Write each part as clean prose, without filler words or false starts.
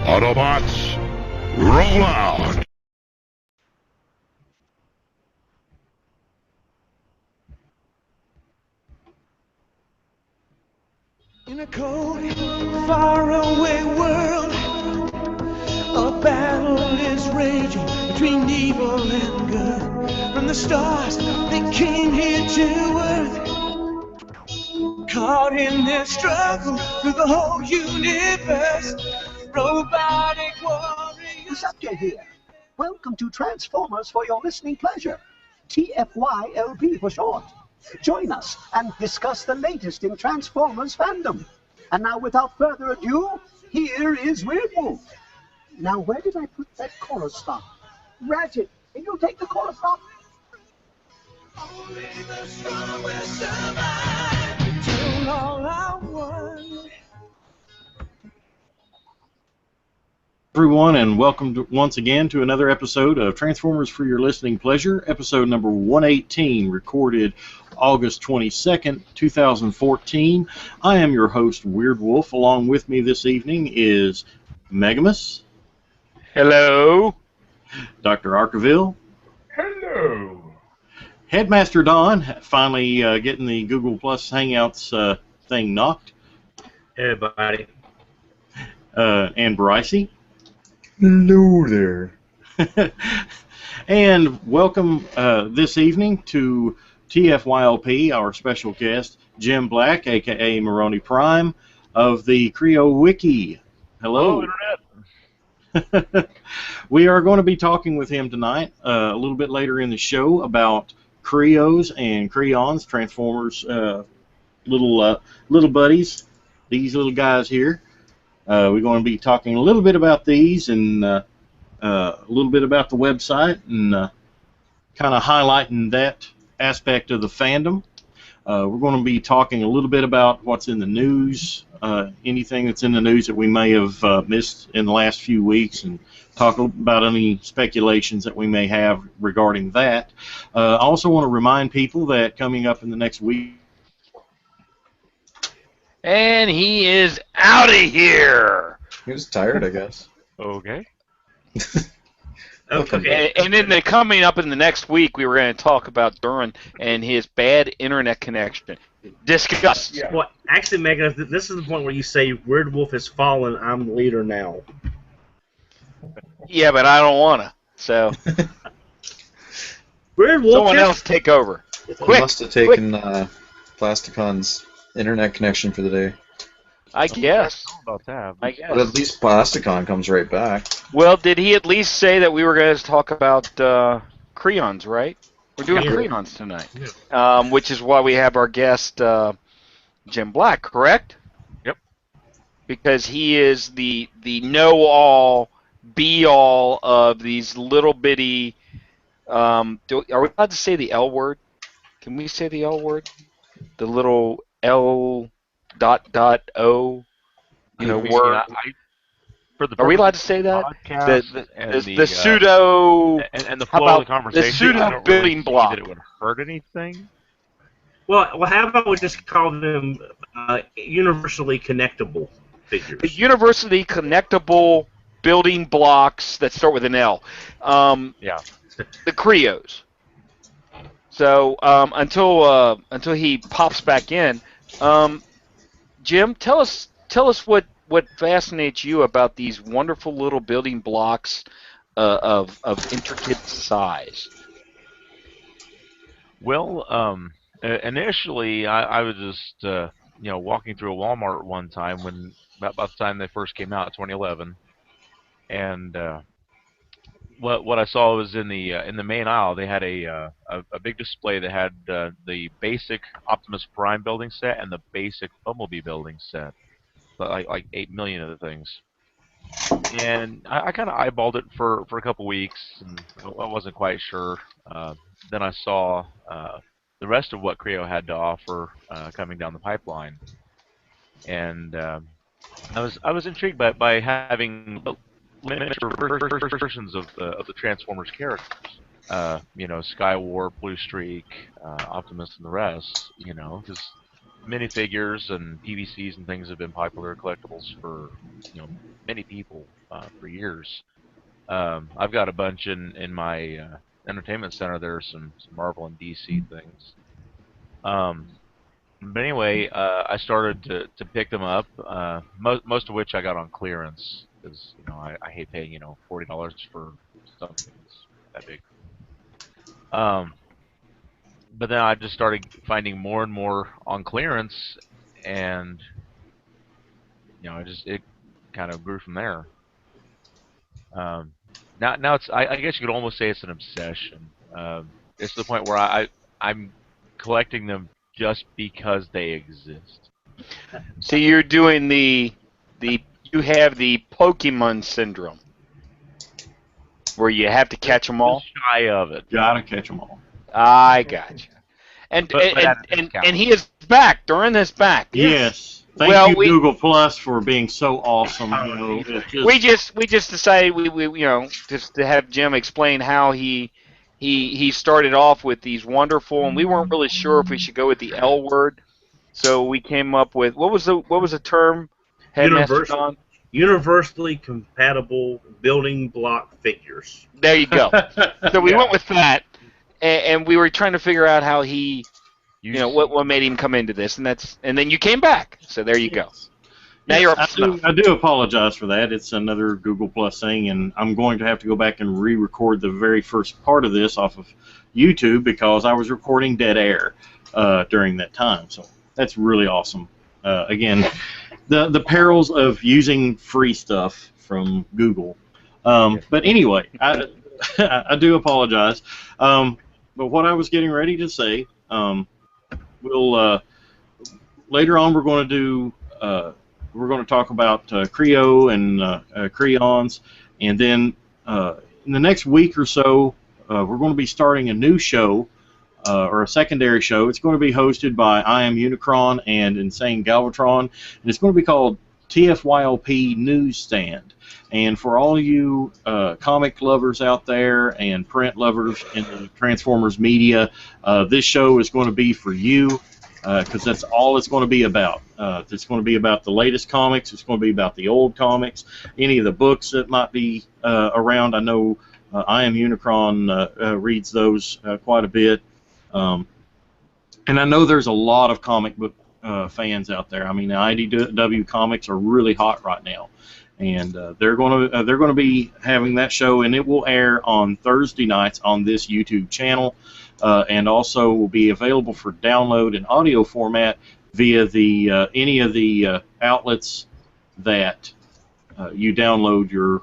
Autobots, roll out! In a cold, faraway world, a battle is raging between evil and good. From the stars, they came here to Earth. Caught in their struggle through the whole universe. Robotic warriors. Sucker here. Welcome to Transformers for your listening pleasure. TFYLP for short. Join us and discuss the latest in Transformers fandom. And now, without further ado, here is Weird Wolf. Now, where did I put that chorus stop? Ratchet, can you take the chorus stop? Only the strong will survive. Till all I want. Everyone, and welcome once again to another episode of Transformers for Your Listening Pleasure, episode number 118, recorded August 22nd, 2014. I am your host, Weird Wolf. Along with me this evening is Megamus. Hello. Dr. Arkaville. Hello. Headmaster Don, finally getting the Google Plus Hangouts thing knocked. Hey, buddy. And Brycey. Hello there. And welcome this evening to TFYLP, our special guest, Jim Black, a.k.a. Moroni Prime, of the Kre-O Wiki. Hello. Internet. We are going to be talking with him tonight, a little bit later in the show, about Kreos and Kreons, Transformers, little buddies, these little guys here. We're going to be talking a little bit about these and a little bit about the website and kind of highlighting that aspect of the fandom. We're going to be talking a little bit about what's in the news, anything that's in the news that we may have missed in the last few weeks, and talk about any speculations that we may have regarding that. I also want to remind people that coming up in the next week, And he is out of here. He was tired, I guess. Okay. Okay. And then coming up in the next week, we were going to talk about Duran and his bad internet connection. Discuss. Yeah. Well, actually, Megan, this is the point where you say Weird Wolf has fallen. I'm the leader now. Yeah, but I don't want to. So Weird Wolf. someone else take over. He Quick. must have taken Plasticon's internet connection for the day. I guess. About that. I guess. But at least Plasticon comes right back. Well, did he at least say that we were going to talk about Kreons, right? We're doing Yeah. Kreons tonight, which is why we have our guest, Jim Black, correct? Yep. Because he is the know-all, be-all of these little bitty... are we allowed to say the L word? Can we say the L word? The little L... .o, you know, word. Are we allowed to say that? The pseudo and the flow of the conversation. The pseudo I don't building really block. see that it would hurt anything. Well, how about we just call them universally connectable figures? The universally connectable building blocks that start with an L. Yeah. The Kreos. So until he pops back in. Jim, tell us what fascinates you about these wonderful little building blocks of intricate size. Well, initially I was just walking through a Walmart one time when about the time they first came out, 2011, and what I saw was in the main aisle they had a big display that had the basic Optimus Prime building set and the basic Bumblebee building set, like 8 million of the things. And I kind of eyeballed it for a couple weeks, and I wasn't quite sure. Then I saw the rest of what Kre-O had to offer coming down the pipeline, and I was intrigued by having miniature versions of the Transformers characters. Skywarp, Blue Streak, Optimus, and the rest. Because minifigures and PVCs and things have been popular collectibles for many people for years. I've got a bunch in my entertainment center. There are some Marvel and DC things. But anyway, I started to pick them up. Most of which I got on clearance because I hate paying $40 for something that's that big. But then I just started finding more and more on clearance, and it kind of grew from there. Now it's I guess you could almost say it's an obsession. It's to the point where I'm collecting them just because they exist. So you're doing you have the Pokemon syndrome, where you have to catch them all. Just shy of it. Gotta catch them all. I gotcha. And he is back. Duran is back. Yes. Thank you, Google Plus, for being so awesome. We just decided we just to have Jim explain how he started off with these wonderful, and we weren't really sure if we should go with the L word, so we came up with what was the term? Universally compatible building block figures. There you go. So we went with that, and we were trying to figure out how he, what made him come into this, and then you came back. So there you go. Now you're up to snuff. I do apologize for that. It's another Google Plus thing, and I'm going to have to go back and re-record the very first part of this off of YouTube because I was recording dead air during that time. So that's really awesome. Again, the perils of using free stuff from Google. But anyway, I do apologize. But what I was getting ready to say, we'll later on we're going to talk about Kre-O and Kreons, and then in the next week or so, we're going to be starting a new show, or a secondary show. It's going to be hosted by I Am Unicron and Insane Galvatron, and it's going to be called TFYLP Newsstand. And for all you comic lovers out there and print lovers in the Transformers media, this show is going to be for you. Because that's all it's going to be about. It's going to be about the latest comics. It's going to be about the old comics, any of the books that might be around. I know I Am Unicron reads those quite a bit. And I know there's a lot of comic book fans out there. I mean, the IDW comics are really hot right now. And they're going to be having that show, and it will air on Thursday nights on this YouTube channel. And also will be available for download in audio format via the any of the outlets that you download your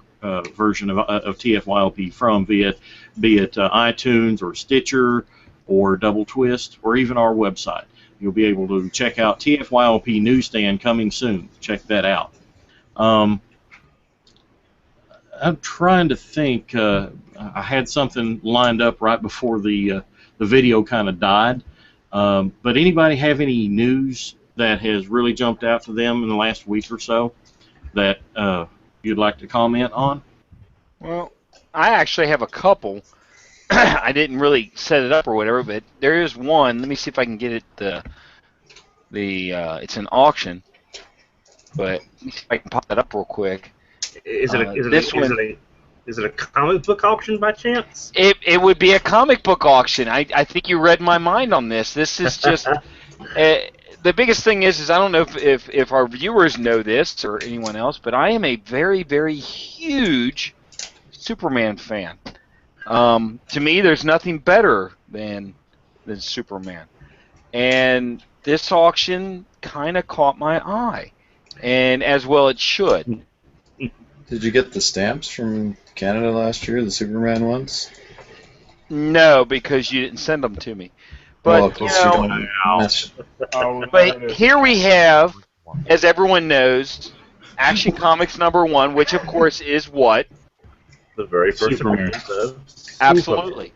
version of TFYLP from, be it iTunes or Stitcher or Double Twist or even our website. You'll be able to check out TFYLP Newsstand coming soon. Check that out. I'm trying to think. I had something lined up right before the video kind of died. But anybody have any news that has really jumped out to them in the last week or so that you'd like to comment on? Well, I actually have a couple. I didn't really set it up or whatever, but there is one. Let me see if I can get it. It's an auction, but let me see if I can pop that up real quick. Is it a comic book auction by chance? It would be a comic book auction. I think you read my mind on this. This is just the biggest thing is I don't know if our viewers know this or anyone else, but I am a very, very huge Superman fan. To me, there's nothing better than Superman, and this auction kind of caught my eye, and as well it should. Did you get the stamps from Canada last year, the Superman ones? No, because you didn't send them to me. But, but here we have, as everyone knows, Action Comics #1, which of course is what? The very first Superman. Absolutely.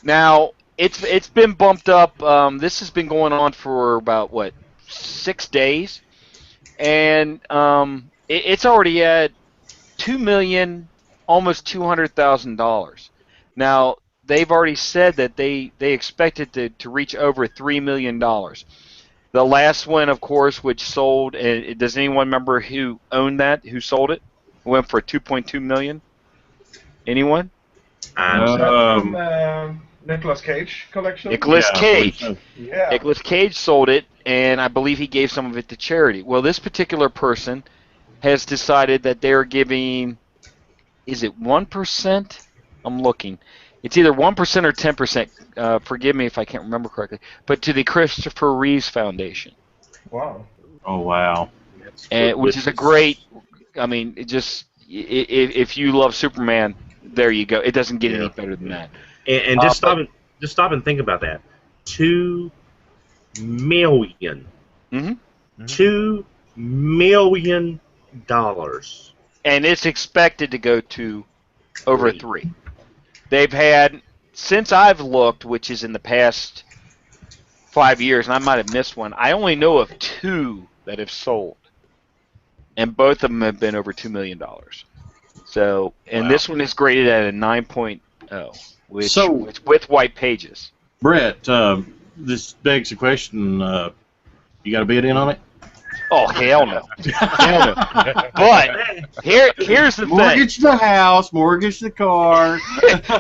Now, it's been bumped up. This has been going on for about, 6 days? And it's already at almost $200,000. Now, they've already said that they expect it to reach over $3 million. The last one, of course, which sold, and does anyone remember who owned that? Who sold it? It went for $2.2 million. Anyone? Nicolas Cage collection. Nicolas Cage. Yeah. Nicolas Cage sold it, and I believe he gave some of it to charity. Well, this particular person has decided that they're giving, is it 1%? I'm looking. It's either 1% or 10%. Forgive me if I can't remember correctly. But to the Christopher Reeves Foundation. Wow. Oh, wow. And, which is a great, I mean, it just, if you love Superman, there you go. It doesn't get any better than that. And just stop and think about that. $2 million. Mm-hmm. $2 million. And it's expected to go to over 3. They've had, since I've looked, which is in the past 5 years, and I might have missed one, I only know of 2 that have sold. And both of them have been over $2 million. So, and this one is graded at a 9.0, with white pages. Brett, this begs the question, you got a bid in on it? Oh, hell no. Hell no. But here's the thing. Mortgage the house, mortgage the car.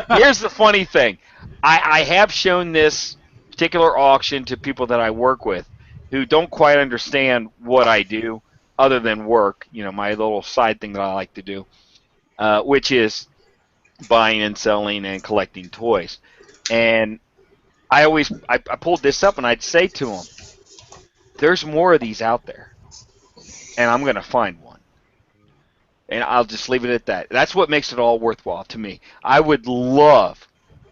Here's the funny thing. I have shown this particular auction to people that I work with who don't quite understand what I do other than work, you know, my little side thing that I like to do, which is buying and selling and collecting toys. And I pulled this up and I'd say to them, there's more of these out there. And I'm going to find one. And I'll just leave it at that. That's what makes it all worthwhile to me. I would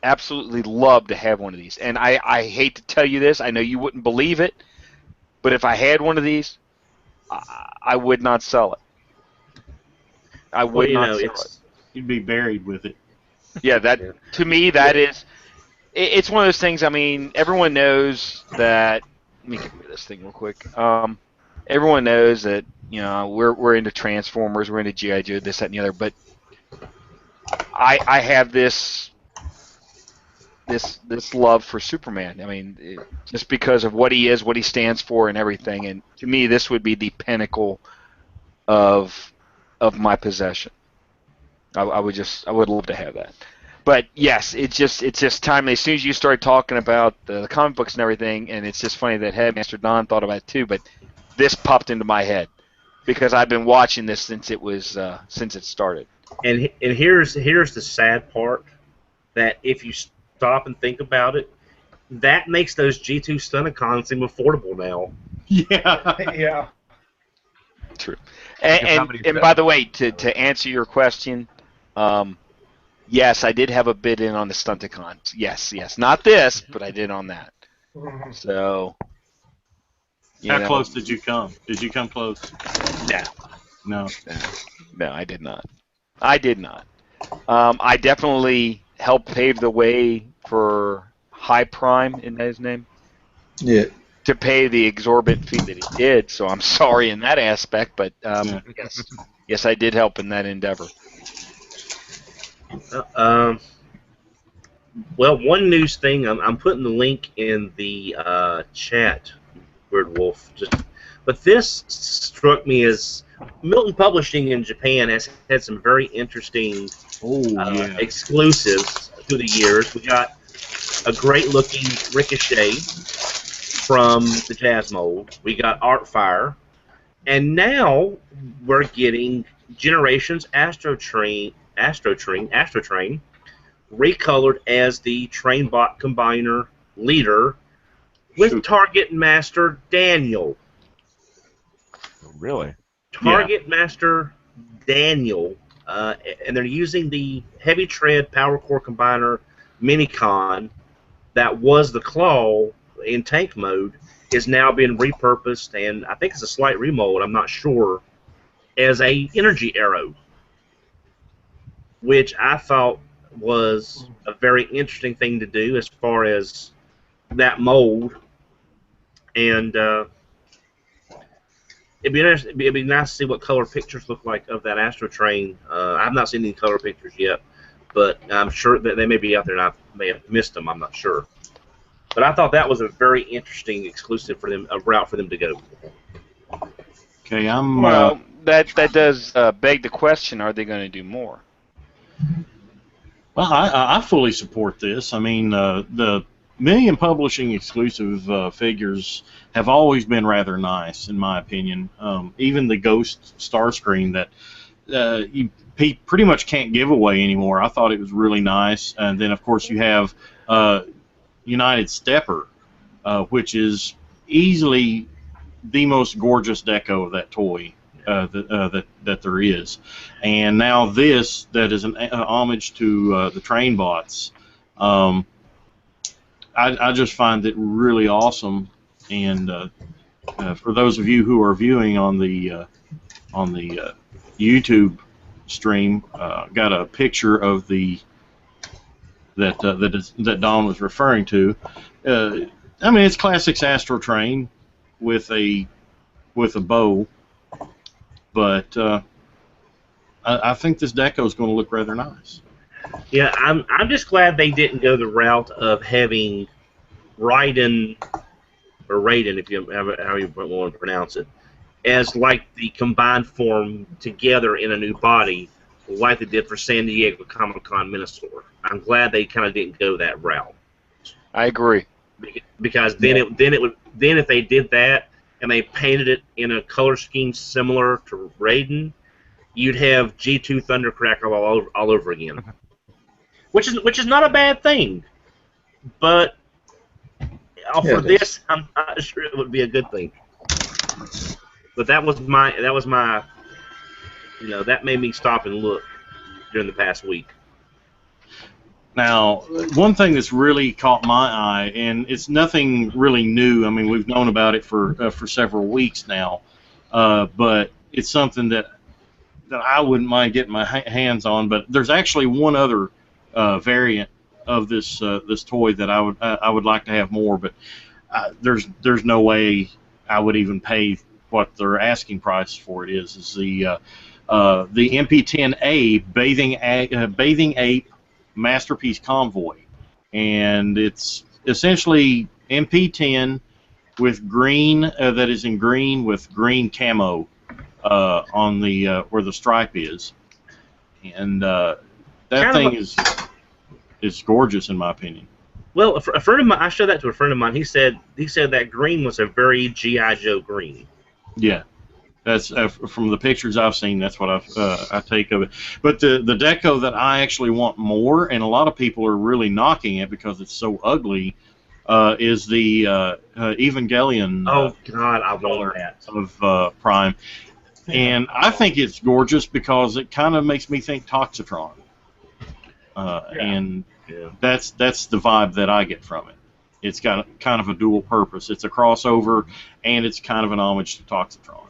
absolutely love to have one of these. And I hate to tell you this. I know you wouldn't believe it. But if I had one of these, I would not sell it. I would not sell it. You'd be buried with it. Yeah, to me, that is... It's one of those things, I mean, everyone knows that... Let me get rid of this thing real quick. Everyone knows that, you know, we're into Transformers, we're into G.I. Joe, this, that, and the other, but I have this love for Superman. I mean, just because of what he is, what he stands for, and everything. And to me, this would be the pinnacle of my possession. I would love to have that. But yes, it's just timely. As soon as you start talking about the comic books and everything, and it's just funny that Headmaster Don thought about it too. But this popped into my head because I've been watching this since it started. And here's the sad part, that if you stop and think about it, that makes those G2 Stunticons seem affordable now. Yeah. Yeah. True. And by the way, to answer your question, yes, I did have a bid in on the Stunticons. Yes. Not this, but I did on that. So. How close did you come? Did you come close? No, I did not. I definitely helped pave the way for High Prime, isn't that his name? Yeah. To pay the exorbitant fee that he did, so I'm sorry in that aspect, but yes, I did help in that endeavor. Well, one news thing, I'm putting the link in the chat, Weird Wolf. But this struck me as Milton Publishing in Japan has had some very interesting exclusives through the years. We got a great-looking Ricochet from the Jazz Mold. We got Artfire. And now we're getting Generations Astro Train recolored as the Trainbot Combiner leader with Target Master Daniel. Really? Target Master Daniel. And they're using the Heavy Tread Power Core Combiner Minicon that was the Claw in tank mode, is now being repurposed, and I think it's a slight remold, I'm not sure, as a energy arrow, which I thought was a very interesting thing to do as far as that mold. And it'd be nice to see what color pictures look like of that Astro Train. I've not seen any color pictures yet, but I'm sure that they may be out there and I may have missed them. I'm not sure. But I thought that was a very interesting exclusive for them, a route for them to go. Okay, I'm. Well, that does beg the question: are they going to do more? Well, I fully support this. I mean, the Million Publishing exclusive figures have always been rather nice, in my opinion. Even the Ghost Starscream that you pretty much can't give away anymore. I thought it was really nice. And then, of course, you have United Stepper, which is easily the most gorgeous deco of that toy that there is. And now this, that is an homage to the train bots. I just find it really awesome. And for those of you who are viewing on the YouTube stream, got a picture of that Don was referring to. I mean, it's classic Astro Train with a bow, but I think this deco is going to look rather nice. Yeah, I'm just glad they didn't go the route of having Raiden, or Raiden, if you how you want to pronounce it, as like the combined form together in a new body, like they did for San Diego Comic-Con Minosaur. I'm glad they kind of didn't go that route. I agree. Because then if they did that and they painted it in a color scheme similar to Raiden, you'd have G2 Thundercracker all over again. Which is not a bad thing, but for this, I'm not sure it would be a good thing. But that was my that made me stop and look during the past week. Now, one thing that's really caught my eye, and it's nothing really new. I mean, we've known about it for several weeks now, but it's something that I wouldn't mind getting my hands on. But there's actually one other variant of this toy that I would like to have more, but there's no way I would even pay what their asking price for it is the MP10A Bathing Ape Masterpiece Convoy, and it's essentially MP10 with green that is in green with green camo on the where the stripe is, and that thing is gorgeous in my opinion. Well, a friend of mine, I showed that to a friend of mine. He said that green was a very G.I. Joe green. Yeah, that's from the pictures I've seen. That's what I take of it. But the deco that I actually want more, and a lot of people are really knocking it because it's so ugly, is the Evangelion. Oh God, I want that of Prime, and I think it's gorgeous because it kind of makes me think Toxitron, and that's the vibe that I get from it. It's got kind of a dual purpose. It's a crossover, and it's kind of an homage to Toxitron.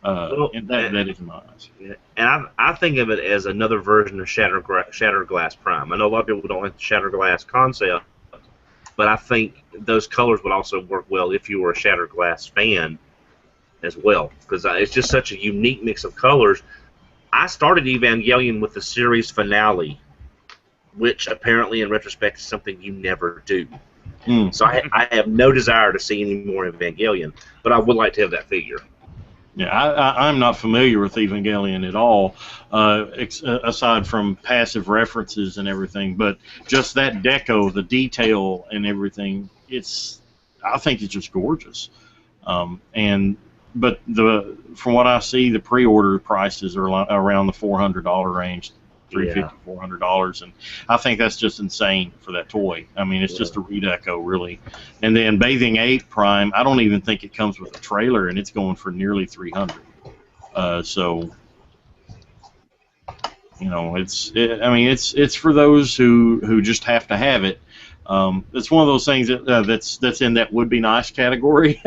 And that is nice. Yeah. And I think of it as another version of Shatterglass Prime. I know a lot of people don't like the Shatterglass concept, but I think those colors would also work well if you were a Shatterglass fan as well, because it's just such a unique mix of colors. I started Evangelion with the series finale, which apparently in retrospect is something you never do. So I have no desire to see any more Evangelion, but I would like to have that figure. Yeah, I'm not familiar with Evangelion at all, aside from passive references and everything. But just that deco, the detail and everything, I think it's just gorgeous. But from what I see, the pre-order prices are around the $400 range. $350, $400, and I think that's just insane for that toy. I mean, it's just a redeco, really. And then Bathing Ape Prime, I don't even think it comes with a trailer, and it's going for nearly $300. So, it's for those who just have to have it. It's one of those things that's in that would be nice category,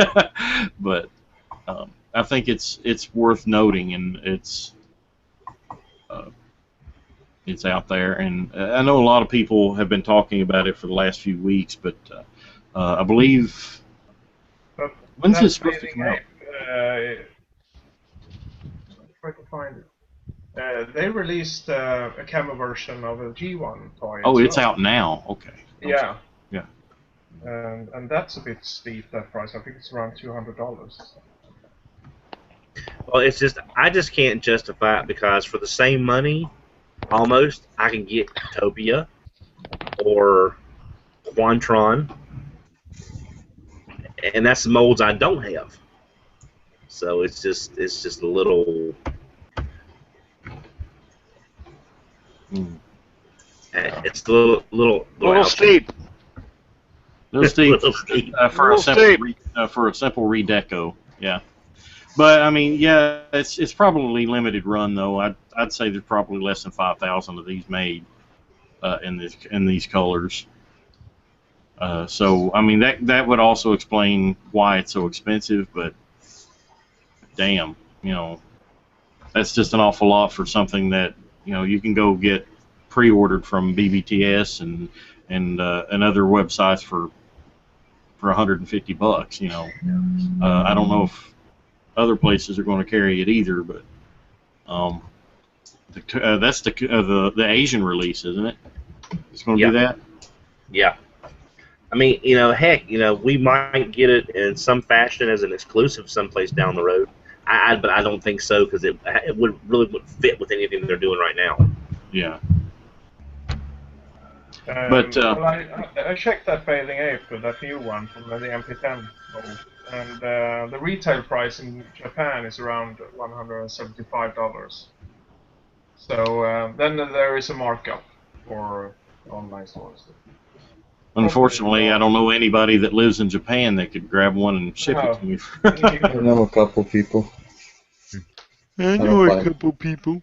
but I think it's worth noting, and it's out there, and I know a lot of people have been talking about it for the last few weeks, but I believe when's it supposed to come out? If I can find it. They released a camo version of a G1 toy. Oh, it's out now. Okay. Yeah. and that's a bit steep, that price. I think it's around $200. Well, it's just I just can't justify it because for the same money, almost I can get Topia or Quantron, and that's the molds I don't have. So it's just a little. It's a little steep. Little steep for a simple redeco. Yeah. But I mean, yeah, it's probably limited run though. I'd say there's probably less than 5,000 of these made in these colors. So I mean that would also explain why it's so expensive. But damn, that's just an awful lot for something that you can go get pre-ordered from BBTS and other websites for $150. I don't know if other places are going to carry it either, but that's the Asian release, isn't it? It's going to be that. Yeah. I mean, heck, we might get it in some fashion as an exclusive someplace down the road. But I don't think so because it wouldn't fit with anything they're doing right now. Yeah. But well, I checked that Failing April, that new one from the MP10 mold, and the retail price in Japan is around $175. So then there is a markup for online stores. Unfortunately, I don't know anybody that lives in Japan that could grab one and ship it to me. I know a couple people. I know a couple people.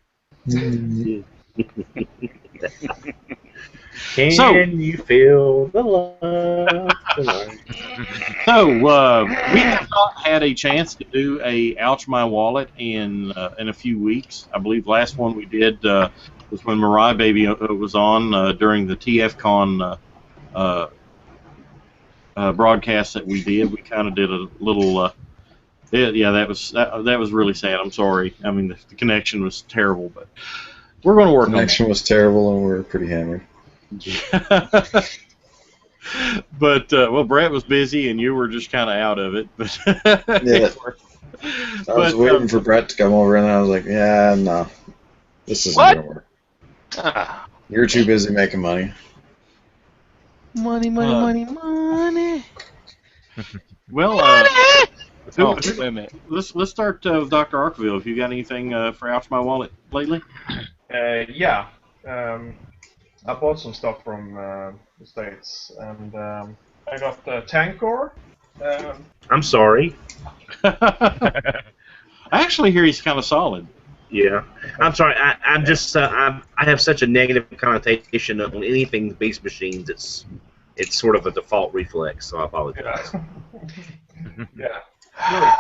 Can you feel the love tonight? So we have not had a chance to do a Ouch My Wallet in a few weeks. I believe last one we did was when Mariah Baby was on during the TFCon broadcast that we did. We kind of did a little. Yeah, that was really sad. I'm sorry. I mean, the connection was terrible, but we're going to work on it. Connection was terrible, and we were pretty hammered. But well, Brett was busy, and you were just kind of out of it. But yeah, I was waiting for Brett to come over, and I was like, "Yeah, no, this isn't going to work. You're too busy making money." Money. Well, wait a minute. Let's start with Dr. Arkville. If you got anything for Ouch My Wallet lately? Yeah. I bought some stuff from the States, and I got the Tankor. I'm sorry. I actually hear he's kind of solid. Yeah, I'm sorry. I'm just I have such a negative connotation on anything beast machines. It's sort of a default reflex, so I apologize. Yeah. Really.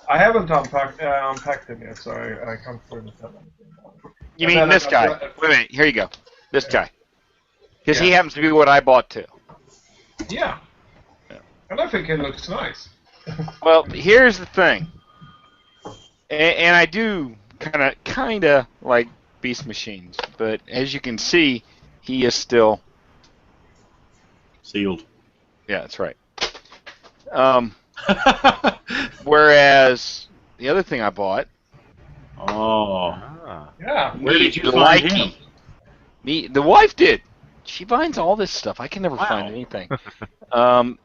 I haven't unpacked him yet, so I can't really tell anything about it. You mean this guy? Wait a minute. Here you go. This guy. Because he happens to be what I bought too. Yeah. And I think it looks nice. Well, here's the thing. And I do kind of like beast machines, but as you can see, he is still sealed. Yeah, that's right. Whereas the other thing I bought. Yeah. Where did you find him? The wife did. She finds all this stuff. I can never find anything. And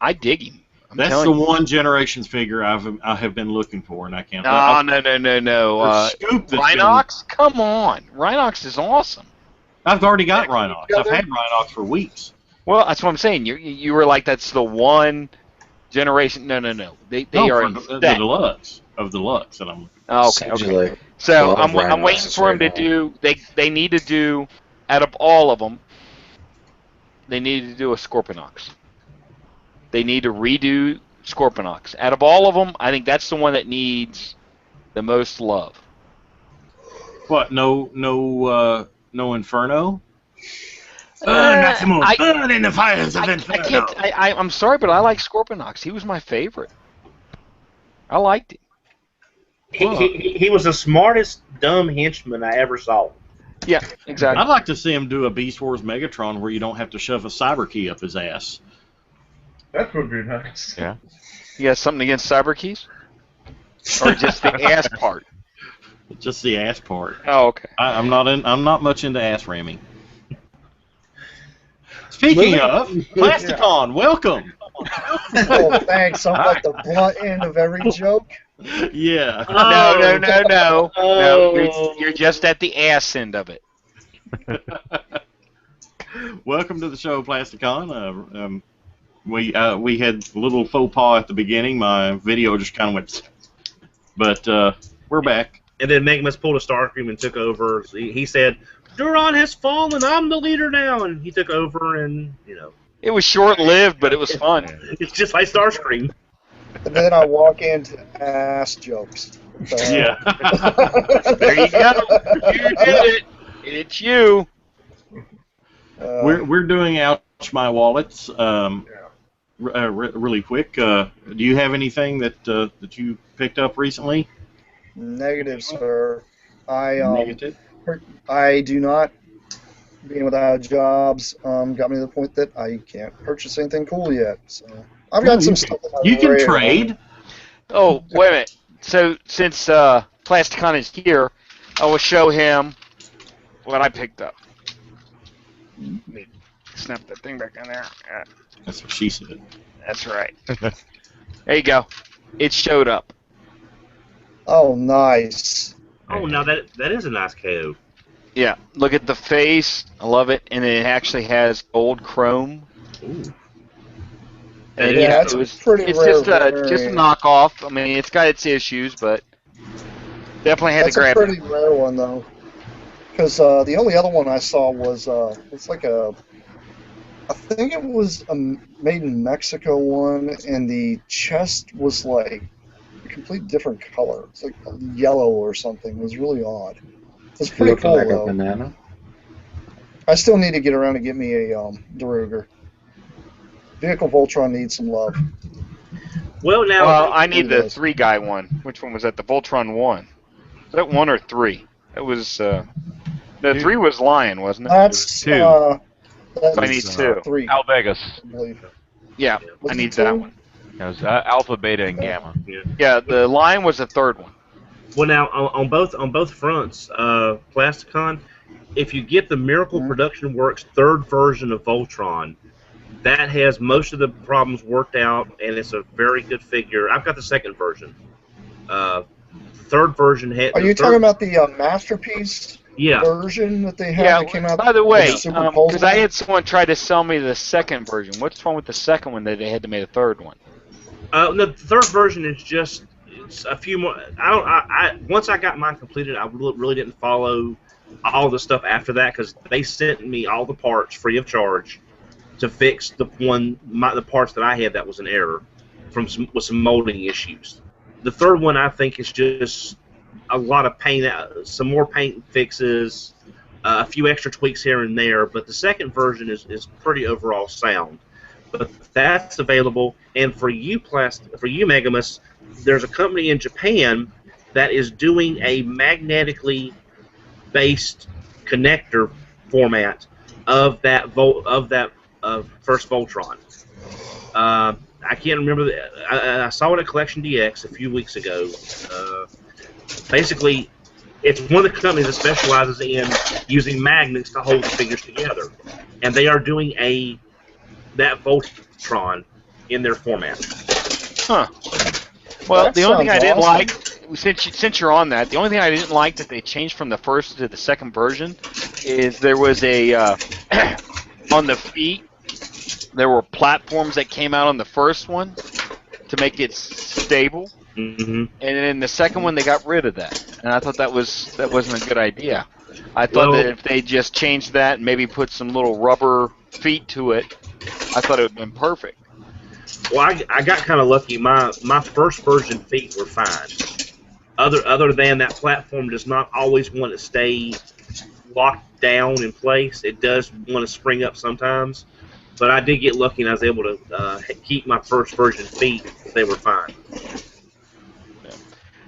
I dig him. That's the one Generations figure I have been looking for, and I can't. No. Rhinox? Come on. Rhinox is awesome. I've already got Rhinox. I've had Rhinox for weeks. Well, that's what I'm saying. You were like, that's the one generation. No. They are the deluxe of deluxe that I'm. Okay. So I'm waiting for them to do. They need to do, out of all of them, they need to do a Scorpionox. They need to redo Scorpionox. Out of all of them, I think that's the one that needs the most love. What? No Inferno? Burn in the fires of Inferno. I'm sorry, but I like Scorpionox. He was my favorite. I liked him. He was the smartest dumb henchman I ever saw. Yeah, exactly. I'd like to see him do a Beast Wars Megatron where you don't have to shove a cyber key up his ass. That would be nice. Yeah. You got something against cyber keys? Or just the ass part? Just the ass part. Oh, okay. I'm not much into ass ramming. Speaking of, Plasticon, welcome. Oh, thanks. I'm like the blunt end of every joke. Yeah. No. No, you're just at the ass end of it. Welcome to the show, Plasticon. We had a little faux pas at the beginning. My video just kind of went, but we're back. And then Magnus pulled a Starscream and took over. He said, Duron has fallen, I'm the leader now. And he took over, and, you know. It was short-lived, but it was fun. It's just like Starscream. And then I walk into ass jokes. Yeah. There you go. You did it. It's you. We're doing Ouch My Wallets really quick. Do you have anything that you picked up recently? Negative, sir. Negative? I do not. Being without jobs got me to the point that I can't purchase anything cool yet. So I've got some stuff. You can trade. Oh, wait a minute. So since Plasticon is here, I will show him what I picked up. Let me snap that thing back in there. That's what she said. That's right. There you go. It showed up. Oh, nice. Oh, now that is a nice KO. Yeah, look at the face. I love it. And it actually has gold chrome. Ooh. And Yeah, it's it's pretty it's rare just a variant. knockoff. I mean, it's got its issues, but definitely had That's to a grab pretty it. rare one, though. Because the only other one I saw was, it's like I think it was a made in Mexico one, and the chest was like a complete different color. It's like yellow or something. It was really odd. It's pretty Looking cool, like a though. banana. I still need to get around to get me a Daruger. Vehicle Voltron needs some love. Well, now. Well, I need the 3-guy one. Which one was that? The Voltron 1. Was that 1 or 3? That was, the 3 was Lion, wasn't it? That's Two. That's I need 2. 3, Al Vegas. I believe. Yeah, Was I it need 2? that one. That was Alpha, Beta, and Gamma. Yeah, the Lion was the 3rd one. Well, now on both fronts, Plasticon, if you get the Miracle Production Works 3rd version of Voltron, that has most of the problems worked out, and it's a very good figure. I've got the 2nd version. 3rd version had. Are you talking about the Masterpiece Yeah. version that they had Yeah, that came out? by the way, with the Super because I had someone try to sell me the 2nd version. What's wrong with the 2nd one that they had to make a 3rd one? No, the 3rd version is just a few more. Once I got mine completed, I really didn't follow all the stuff after that because they sent me all the parts free of charge to fix the parts that I had that was an error with some molding issues. The 3rd one I think is just a lot of paint, some more paint fixes, a few extra tweaks here and there. But the 2nd version is pretty overall sound. But that's available, and for you Megamus, there's a company in Japan that is doing a magnetically based connector format of that first Voltron. I can't remember. I saw it at Collection DX a few weeks ago. Basically, it's one of the companies that specializes in using magnets to hold the figures together, and they are doing that Voltron in their format. Huh. Well, That the only thing I sounds didn't awesome. like, since you're on that, the only thing I didn't like that they changed from the 1st to the 2nd version is there was a on the feet. There were platforms that came out on the 1st one to make it stable, Mm-hmm. and then the 2nd one they got rid of that, and I thought that wasn't a good idea. I thought that if they just changed that and maybe put some little rubber feet to it, I thought it would have been perfect. Well, I got kind of lucky. My 1st version feet were fine. Other than that platform does not always want to stay locked down in place. It does want to spring up sometimes. But I did get lucky and I was able to keep my 1st version feet. They were fine.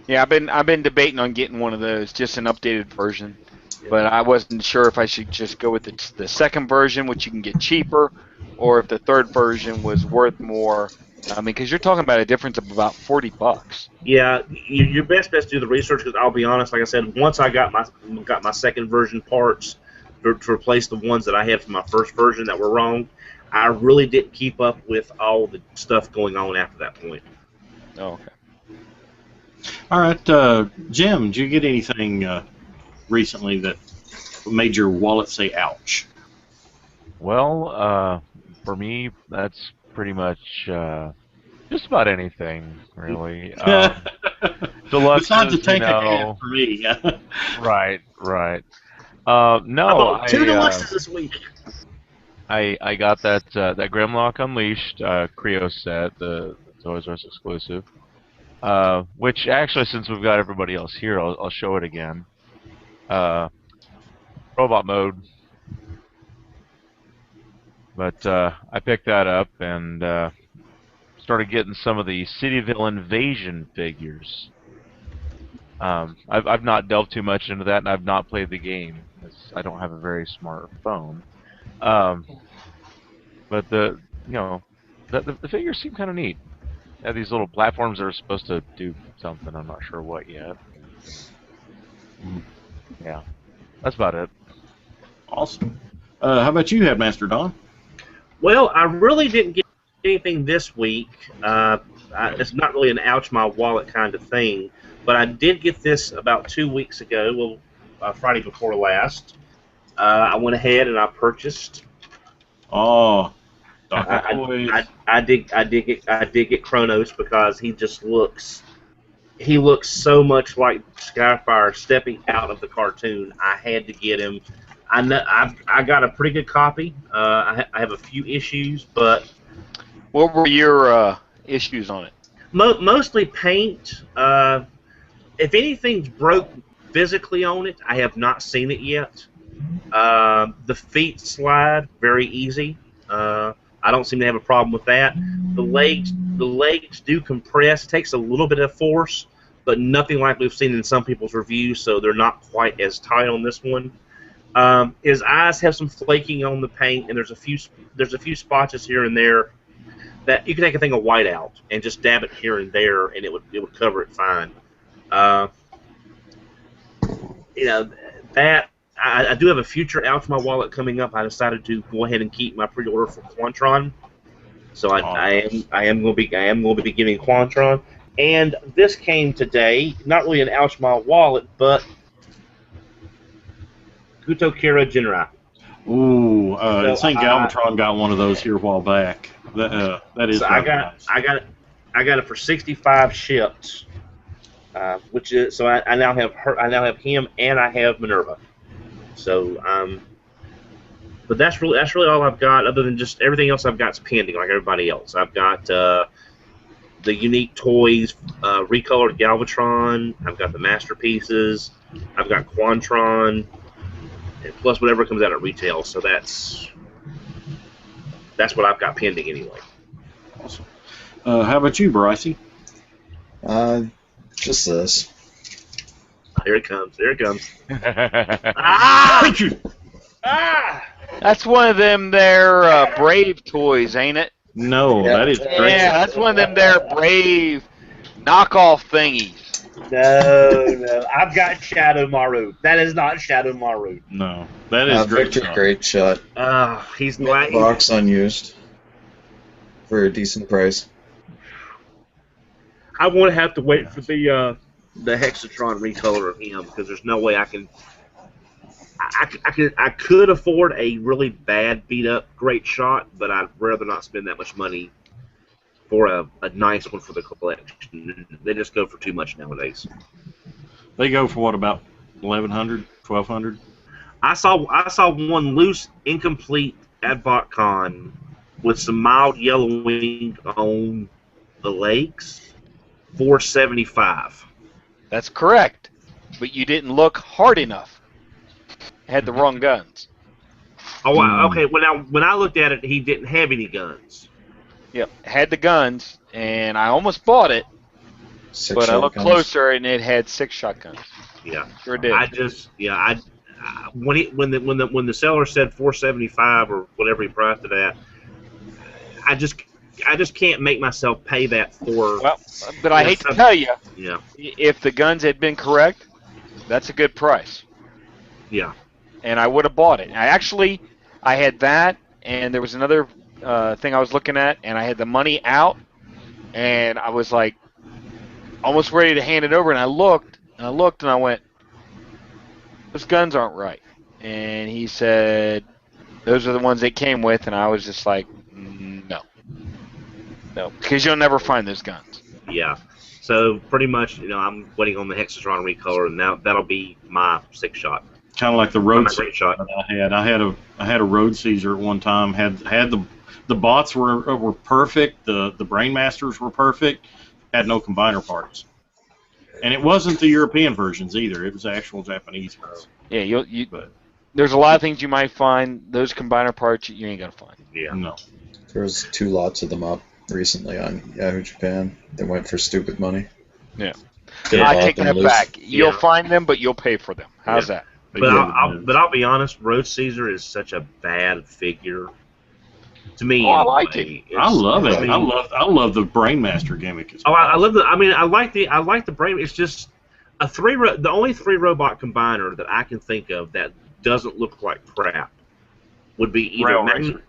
Yeah, I've been debating on getting one of those, just an updated version. but I wasn't sure if I should just go with the second version, which you can get cheaper, or if the third version was worth more. I mean, because you're talking about a difference of about $40. Yeah, your best bet to do the research, because I'll be honest, like I said, once I got my second version parts to replace the ones that I had from my first version that were wrong, I really didn't keep up with all the stuff going on after that point. Oh, okay. All right, Jim, did you get anything recently that made your wallet say "ouch"? Well, for me, that's pretty much just about anything, really. Deluxe, Besides the tank account for me. Right. No, Two deluxes this week. I got that Grimlock Unleashed Kre-O set, the Toys R Us exclusive. Which actually, since we've got everybody else here, I'll show it again. Robot mode. But I picked that up and started getting some of the Cityville Invasion figures. I've not delved too much into that, and I've not played the game. I don't have a very smart phone. But the figures seem kind of neat. They have these little platforms that are supposed to do something. I'm not sure what yet. Yeah, that's about it. Awesome. How about you, Headmaster Don? Well, I really didn't get anything this week. It's not really an ouch my wallet kind of thing, but I did get this about 2 weeks ago, Friday before last. I went ahead and I purchased. Oh, I did get Kronos because he just looks so much like Skyfire stepping out of the cartoon. I had to get him. I know I got a pretty good copy. I have a few issues, but what were your issues on it? Mostly paint. If anything's broke physically on it, I have not seen it yet. The feet slide very easy. I don't seem to have a problem with that. The legs do compress. It takes a little bit of force, but nothing like we've seen in some people's reviews, so they're not quite as tight on this one. His eyes have some flaking on the paint, and there's a few spotches here and there that you can take a thing of white out and just dab it here and there, and it would cover it fine. That. I do have a future out to my wallet coming up. I decided to go ahead and keep my pre-order for Quantron, so I am going to be getting Quantron. And this came today, not really an ouch my wallet, but Guto Kira Jinra. Ooh, St. Galvatron got one of those here a while back. That is. So nice. I got it for 65 shipped, which is so I now have her. I now have him, and I have Minerva. So, but that's really all I've got. Other than just everything else I've got's pending, like everybody else. I've got the Unique Toys recolored Galvatron. I've got the Masterpieces. I've got Quantron, and plus whatever comes out at retail. So that's what I've got pending anyway. Awesome. How about you, Brycey? Just this. Here it comes. Here it comes. Thank you. That's one of them there Brave toys, ain't it? No, that is great. Yeah, that's one of them there Brave knockoff thingies. No. I've got Shadow Maru. That is not Shadow Maru. No, that is great. Victor Great Shot. He's like Box unused for a decent price. I won't have to wait for the Hexatron recolor of him because there's no way I can. I could afford a really bad beat up Great Shot, but I'd rather not spend that much money for a nice one for the collection. They just go for too much nowadays. They go for what, about $1,100, $1,200? I saw one loose, incomplete at BotCon with some mild yellowing on the legs, $475. That's correct, but you didn't look hard enough. Had the wrong guns. Oh, wow. Okay. When I looked at it, he didn't have any guns. Yep, had the guns, and I almost bought it, but I looked closer, and it had 6 shotguns. Yeah, sure did. when the seller said $475 or whatever he priced it at, I just can't make myself pay that for. Well, but I hate to tell you, yeah, if the guns had been correct, that's a good price. Yeah. And I would have bought it. I had that, and there was another thing I was looking at, and I had the money out, and I was like almost ready to hand it over, and I looked, and I went, those guns aren't right. And he said, those are the ones they came with, and I was just like, no, because you'll never find those guns. Yeah. So pretty much, I'm waiting on the Hexatron recolor, and now that'll be my 6-shot. Kind of like the road Caesar shot that I had. I had a road Caesar at one time. Had the bots were perfect. The Brainmasters were perfect. Had no combiner parts. And it wasn't the European versions either. It was the actual Japanese ones. Yeah, there's a lot of things you might find. Those combiner parts you ain't gonna find. Yeah. No. There was 2 lots of them up recently on Yahoo Japan. They went for stupid money. Yeah. They I bought take them that loose. back. You'll find them, but you'll pay for them. How's that? But I'll be honest, Road Caesar is such a bad figure. To me, I like it. I love it. I love the Brainmaster gimmick. I love the. I like the Brain. It's just the only 3 robot combiner that I can think of that doesn't look like crap would be either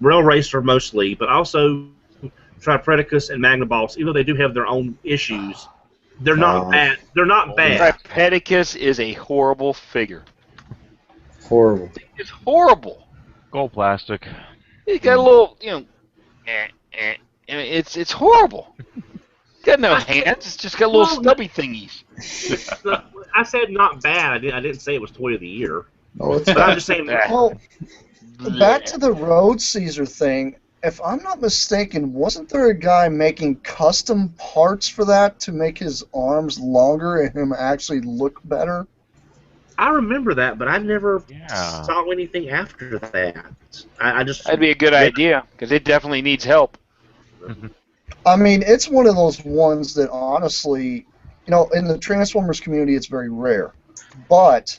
Rail Racer mostly, but also Tripredicus and Magnaboss. Even though they do have their own issues, they're not bad. They're not bad. Tripredicus is a horrible figure. Horrible. It's horrible. Gold plastic. He's got a little, it's horrible. He's got no hands. It's just got little stubby thingies. I said not bad. I didn't say it was Toy of the Year. No, it's But I'm just saying. Well, back to the Road Caesar thing. If I'm not mistaken, wasn't there a guy making custom parts for that to make his arms longer and him actually look better? I remember that, but I never saw anything after that. I just that'd be a good idea because it definitely needs help. I mean, it's one of those ones that honestly, in the Transformers community, it's very rare. But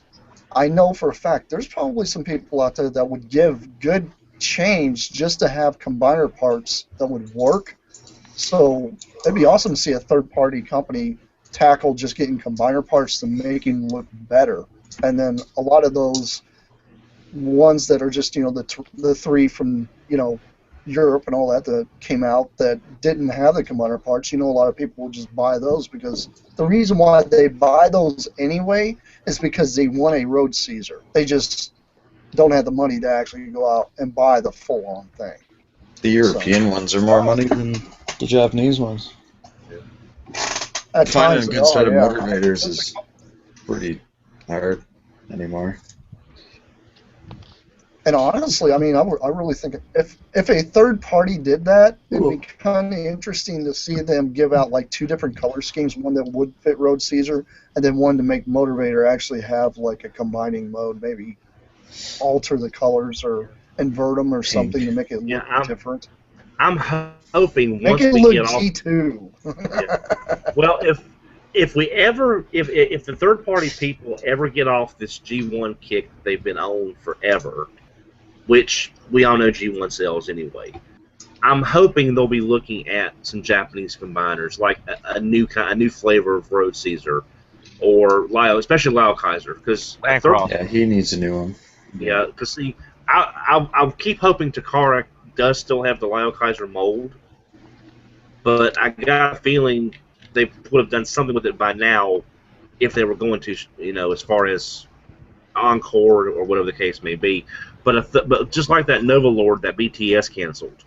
I know for a fact there's probably some people out there that would give good change just to have combiner parts that would work. So it'd be awesome to see a third-party company tackle just getting combiner parts to make him look better. And then a lot of those ones that are just, the 3 from, Europe and all that came out that didn't have the combiner parts, a lot of people will just buy those because the reason why they buy those anyway is because they want a Road Caesar. They just don't have the money to actually go out and buy the full-on thing. The European ones are more money than the Japanese ones. Finding a good set of motivators is pretty hard anymore. And honestly, I mean, I really think if a third party did that, it'd be kind of interesting to see them give out like 2 different color schemes, one that would fit Road Caesar, and then one to make Motivator actually have like a combining mode, maybe alter the colors or invert them or something to make it look different. I'm hoping once make it we look get off. G2. Well, if the third party people ever get off this G1 kick that they've been on forever, which we all know G1 sells anyway, I'm hoping they'll be looking at some Japanese combiners, like a new flavor of Road Caesar, or Lyle, especially Lyle Kaiser, because he needs a new one. Yeah, because see, I'll keep hoping Takara does still have the Lyle Kaiser mold, but I got a feeling they would have done something with it by now if they were going to, as far as Encore or whatever the case may be. But just like that Nova Lord that BTS canceled,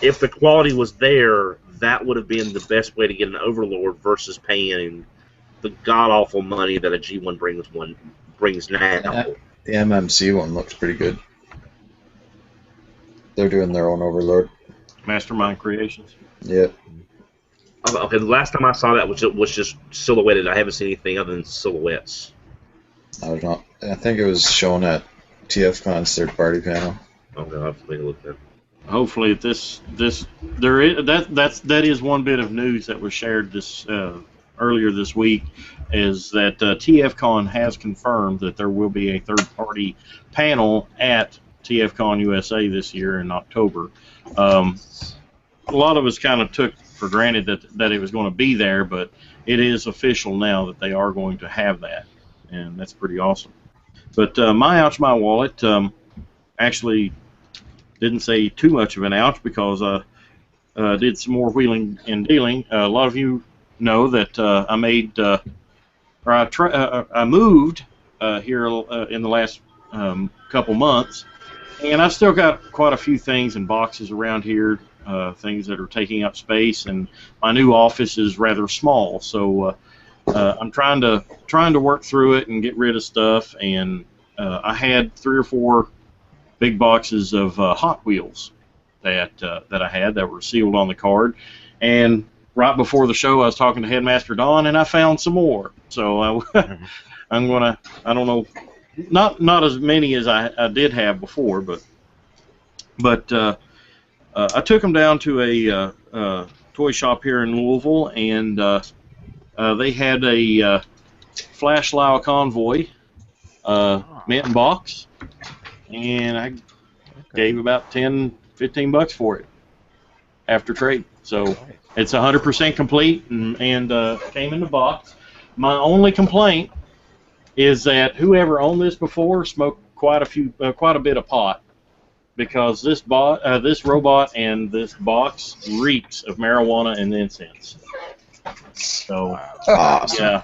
if the quality was there, that would have been the best way to get an Overlord versus paying the god-awful money that a G1 brings now. The MMC one looks pretty good. They're doing their own Overlord. Mastermind Creations. Yeah. Okay, the last time I saw that was just silhouetted. I haven't seen anything other than silhouettes. I don't know. I think it was shown at TFCon's third-party panel. Okay, I'll have to take a look at that. Hopefully, that is one bit of news that was shared earlier this week. is that TFCon has confirmed that there will be a third-party panel at TFCon USA this year in October. A lot of us kind of took for granted that it was going to be there, but it is official now that they are going to have that, and that's pretty awesome. But my ouch, my wallet actually didn't say too much of an ouch because I did some more wheeling and dealing. A lot of you know that I made, or I moved here in the last couple months, and I've still got quite a few things in boxes around here, things that are taking up space, and my new office is rather small, so I'm trying to work through it and get rid of stuff. And I had 3 or 4 big boxes of Hot Wheels that I had that were sealed on the card, and right before the show I was talking to Headmaster Don and I found some more. So I'm gonna, I don't know, not as many as I did have before, but I took them down to a toy shop here in Louisville, and they had a Flash Lyle Convoy mint box, and I gave about $10-15 for it after trade. So it's 100% complete and came in the box. My only complaint is that whoever owned this before smoked quite a bit of pot, because this robot and this box reeks of marijuana and incense. So Awesome.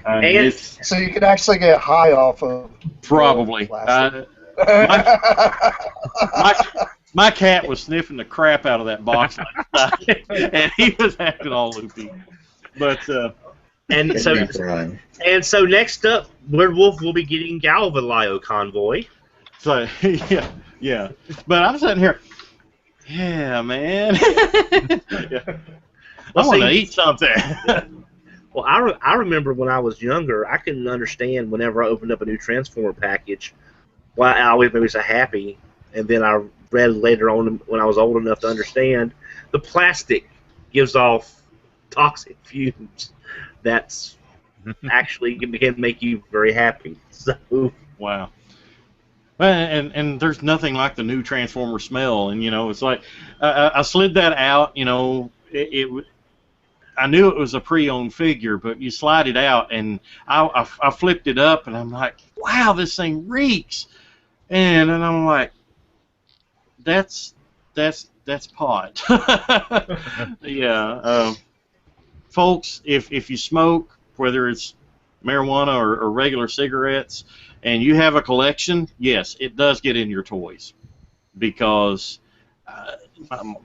yeah, so you could actually get high off of probably. My cat was sniffing the crap out of that box last night, and he was acting all loopy. But and so next up, Werewolf will be getting Galvalio Convoy. So yeah. But I'm sitting here, yeah, man. Yeah. I want to eat something. Well, I remember when I was younger, I couldn't understand whenever I opened up a new Transformer package why I always made me so happy. And then I read later on when I was old enough to understand the plastic gives off toxic fumes. That's actually can make you very happy. So wow. Well, and there's nothing like the new Transformer smell, and it's like I slid that out. I knew it was a pre-owned figure, but you slide it out, and I flipped it up, and I'm like, wow, this thing reeks, and I'm like, that's pot. Yeah, folks, if you smoke, whether it's marijuana or regular cigarettes, and you have a collection, yes, it does get in your toys, because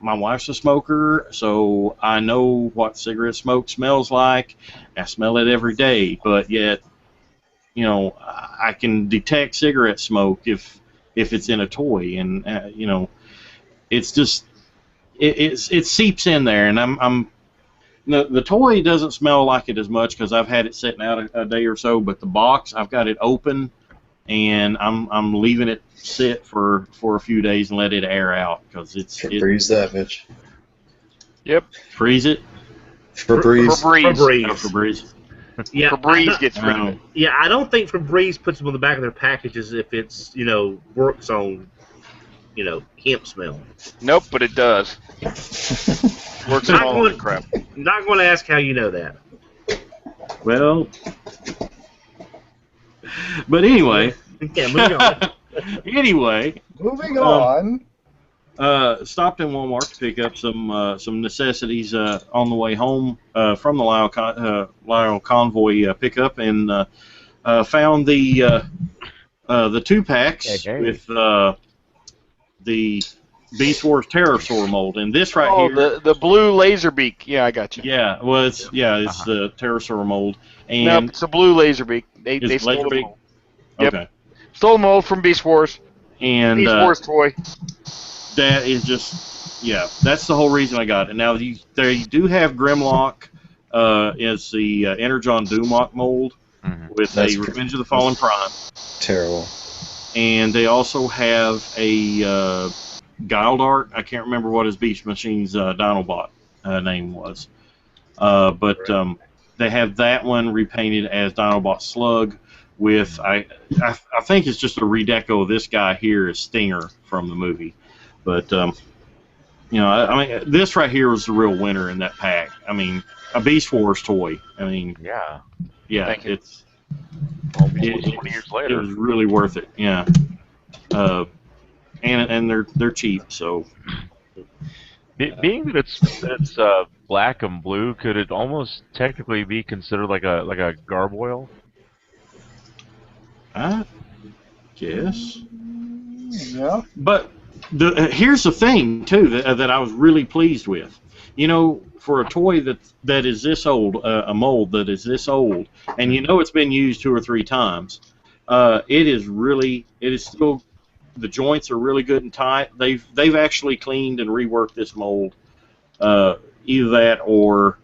my wife's a smoker, so I know what cigarette smoke smells like. I smell it every day, but yet, I can detect cigarette smoke if it's in a toy, and it's just it seeps in there, and the toy doesn't smell like it as much because I've had it sitting out a day or so, but the box, I've got it open, and I'm leaving it sit for a few days and let it air out, because freeze that bitch. Yep. Freeze it. Febreze. Febreze. Yeah, Febreze gets rid of it. Yeah, I don't think Febreze puts them on the back of their packages if it's works on hemp smell. Nope, but it does. Works on all the crap. Not going to ask how you know that. Well, but anyway. Yeah, moving on. Anyway. Moving on. Stopped in Walmart to pick up some necessities on the way home from the Lyle Convoy pickup, and found the 2-packs with the Beast Wars Pterosaur mold, and this right here. The blue laser beak. Yeah, I got you. Yeah, well, it's the Pterosaur mold, and nope, it's a blue laser beak. They stole the mold. Yep. Okay. Stole the mold from Beast Wars. And Beast Wars toy. That is just, that's the whole reason I got it. Now, they do have Grimlock as the Energon Doomlock mold with a Revenge of the Fallen Prime. Terrible. And they also have a Guildart. I can't remember what his Beast Machine's Dinobot name was. But they have that one repainted as Dinobot Slug with, I think it's just a redeco of this guy here as Stinger from the movie. But, you know, I mean, this right here was the real winner in that pack. I mean, a Beast Wars toy. I mean, yeah, it's almost 20 years later. It was really worth it. Yeah, and they're cheap. So, being that it's black and blue, could it almost technically be considered like a gargoyle? I guess. Yeah. But here's the thing too that I was really pleased with. You know, for a toy that is this old, a mold that is this old, and you know it's been used 2 or 3 times, it is still, the joints are really good and tight. They've actually cleaned and reworked this mold. Either that or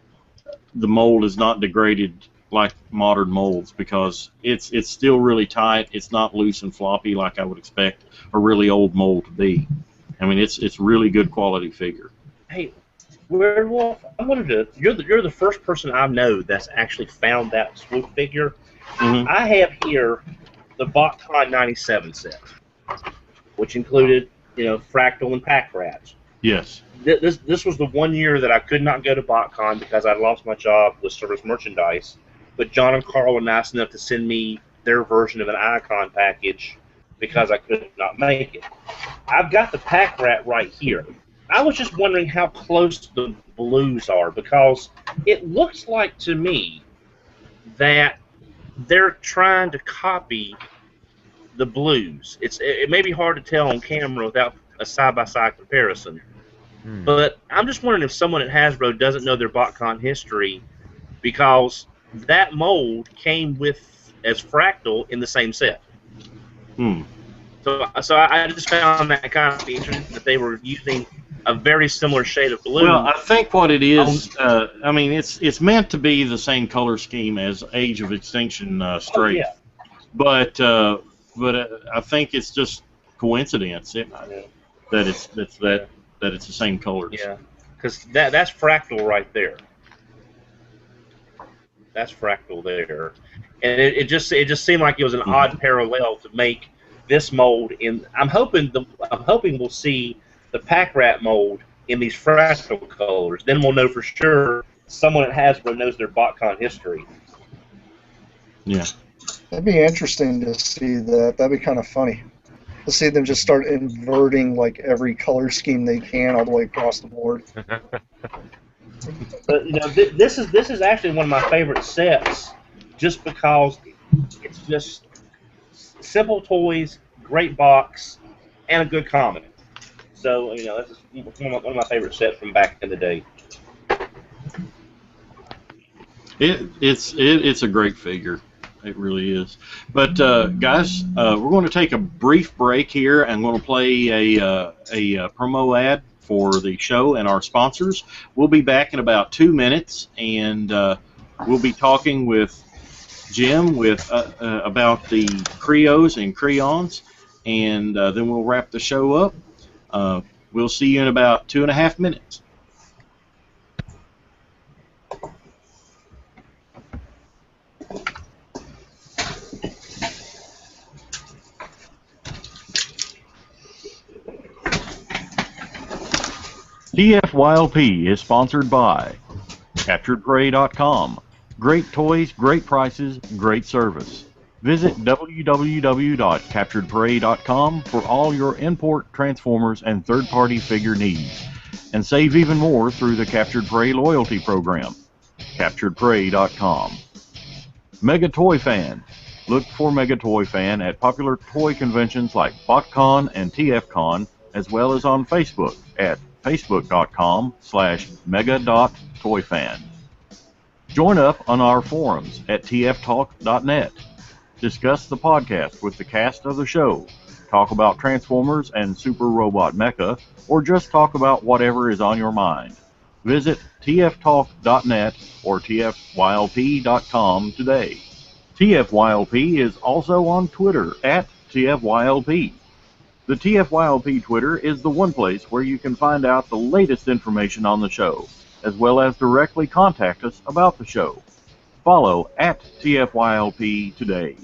the mold is not degraded like modern molds, because it's still really tight. It's not loose and floppy like I would expect a really old mold to be. I mean, it's really good quality figure. Hey, Werewolf, I wanted to. You're the first person I know that's actually found that Swoop figure. Mm-hmm. I have here the BotCon '97 set, which included, you know, Fractal and Pack Rats. Yes. This was the one year that I could not go to BotCon because I lost my job with Service Merchandise. But John and Carl were nice enough to send me their version of an Icon package because I could not make it. I've got the Pack Rat right here. I was just wondering how close the blues are, because it looks like to me that they're trying to copy the blues. It may be hard to tell on camera without a side-by-side comparison. But I'm just wondering if someone at Hasbro doesn't know their BotCon history, because that mold came with as Fractal in the same set. So I just found that kind of interesting that they were using a very similar shade of blue. Well, I think what it is, I mean, it's meant to be the same color scheme as Age of Extinction Strafe. Yeah. But I think it's just coincidence that it's the same colors. Yeah, because that's Fractal right there. That's Fractal there, and it just seemed like it was an odd parallel to make this mold in. I'm hoping we'll see the Pack Rat mold in these Fractal colors. Then we'll know for sure someone at Hasbro knows their BotCon history. Yeah. That'd be interesting to see that. That'd be kind of funny. To see them just start inverting like every color scheme they can all the way across the board. But, you know, this is actually one of my favorite sets, just because it's just simple toys, great box, and a good comic. So, you know, this is one of my favorite sets from back in the day. It's a great figure. It really is. But guys, we're going to take a brief break here. I'm going to play a promo ad for the show and our sponsors. We'll be back in about 2 minutes, and we'll be talking with Jim about the Kre-Os and Kreons, and then we'll wrap the show up. We'll see you in about 2.5 minutes. TFYLP is sponsored by CapturedPrey.com. Great toys, great prices, great service. Visit www.CapturedPrey.com for all your import, Transformers, and third-party figure needs. And save even more through the Captured Prey loyalty program. CapturedPrey.com. Mega Toy Fan. Look for Mega Toy Fan at popular toy conventions like BotCon and TFCon, as well as on Facebook at facebook.com/mega.toyfan. Join up on our forums at tftalk.net. Discuss the podcast with the cast of the show. Talk about Transformers and Super Robot Mecha, or just talk about whatever is on your mind. Visit tftalk.net or tfylp.com today. TFYLP is also on Twitter at TFYLP. The TFYLP Twitter is the one place where you can find out the latest information on the show, as well as directly contact us about the show. follow at TFYLP today.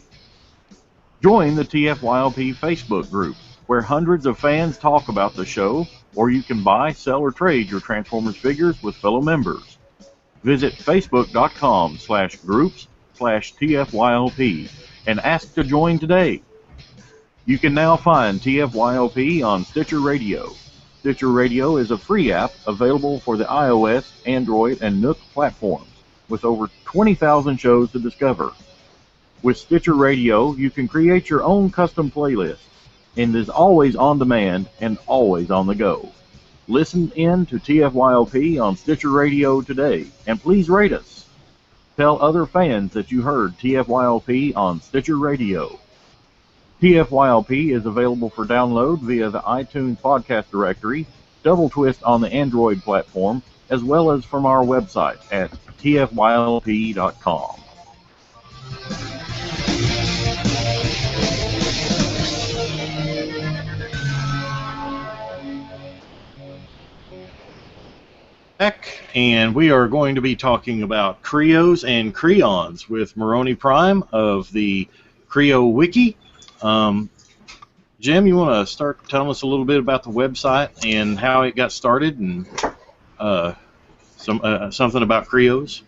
Join the TFYLP Facebook group, where hundreds of fans talk about the show, or you can buy, sell, or trade your Transformers figures with fellow members. Visit facebook.com/groups/TFYLP and ask to join today. You can now find TFYLP on Stitcher Radio. Stitcher Radio is a free app available for the iOS, Android, and Nook platforms, with over 20,000 shows to discover. With Stitcher Radio, you can create your own custom playlist, and is always on demand and always on the go. Listen in to TFYLP on Stitcher Radio today, and please rate us. Tell other fans that you heard TFYLP on Stitcher Radio. TFYLP is available for download via the iTunes podcast directory, Double Twist on the Android platform, as well as from our website at tfylp.com. And we are going to be talking about Kre-Os and Kreons with Moroni Prime of the Kre-O Wiki. Jim, you want to start telling us a little bit about the website and how it got started, and something about Kre-Os?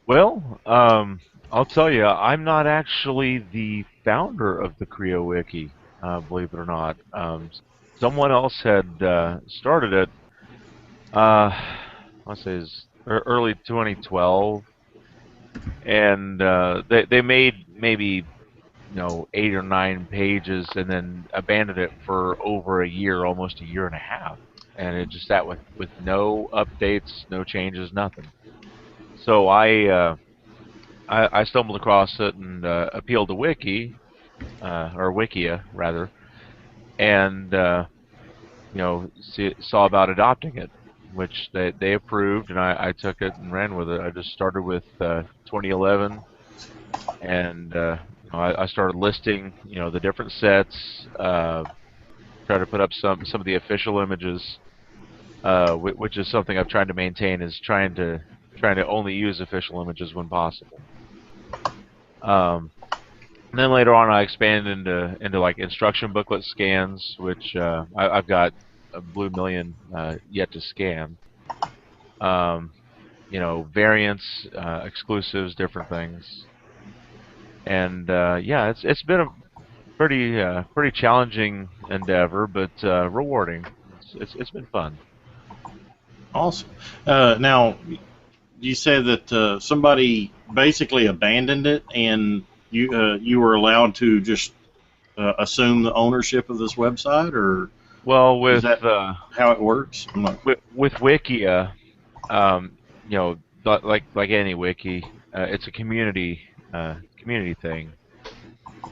Well, I'll tell you, I'm not actually the founder of the Kre-O Wiki, believe it or not. Someone else had started it. I'll say it's early 2012, and they made maybe 8 or 9 pages, and then abandoned it for over a year, almost a year and a half, and it just sat with no updates, no changes, nothing. So I stumbled across it and appealed to Wiki, or Wikia rather, and saw about adopting it, which they approved, and I took it and ran with it. I just started with 2011, and I started listing the different sets, try to put up some of the official images, which is something I've tried to maintain, is trying to only use official images when possible. And then later on, I expanded into like instruction booklet scans, which I've got a blue million yet to scan. Variants, exclusives, different things, and it's been a pretty challenging endeavor, but rewarding. It's been fun. Awesome. Now, you said that somebody basically abandoned it, and you were allowed to just assume the ownership of this website, or? Well, with is that how it works? With Wikia, like any wiki, it's a community thing.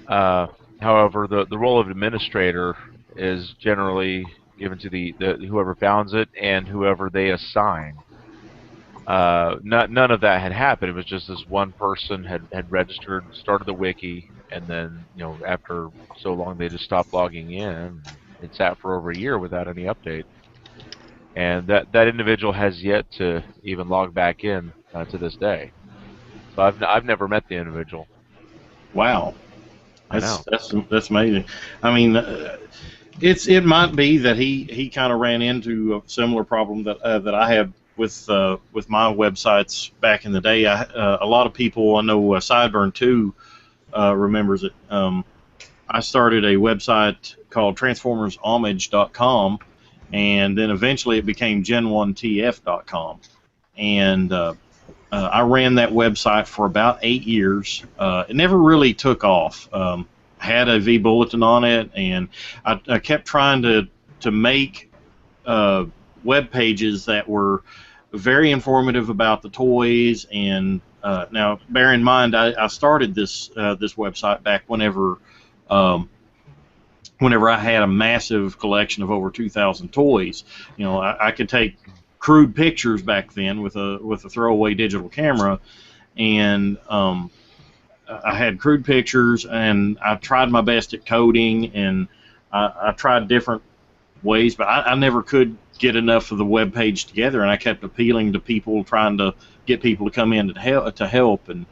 However, the role of administrator is generally given to the whoever founds it and whoever they assign. None of that had happened. It was just this one person had registered, started the wiki, and then after so long they just stopped logging in. It sat for over a year without any update, and that individual has yet to even log back in to this day. So I've never met the individual. Wow, that's amazing. I mean, it might be that he kind of ran into a similar problem that I have with my websites back in the day. A lot of people, I know Sideburn 2 remembers it. I started a website called TransformersHomage.com, and then eventually it became Gen1TF.com. And I ran that website for about 8 years. It never really took off. Had a V-Bulletin on it, and I kept trying to make web pages that were very informative about the toys. And now, bear in mind, I started this website back whenever I had a massive collection of over 2,000 toys. I could take crude pictures back then with a throwaway digital camera, and I had crude pictures, and I tried my best at coding, and I tried different ways, but I never could get enough of the web page together, and I kept appealing to people, trying to get people to come in to help, and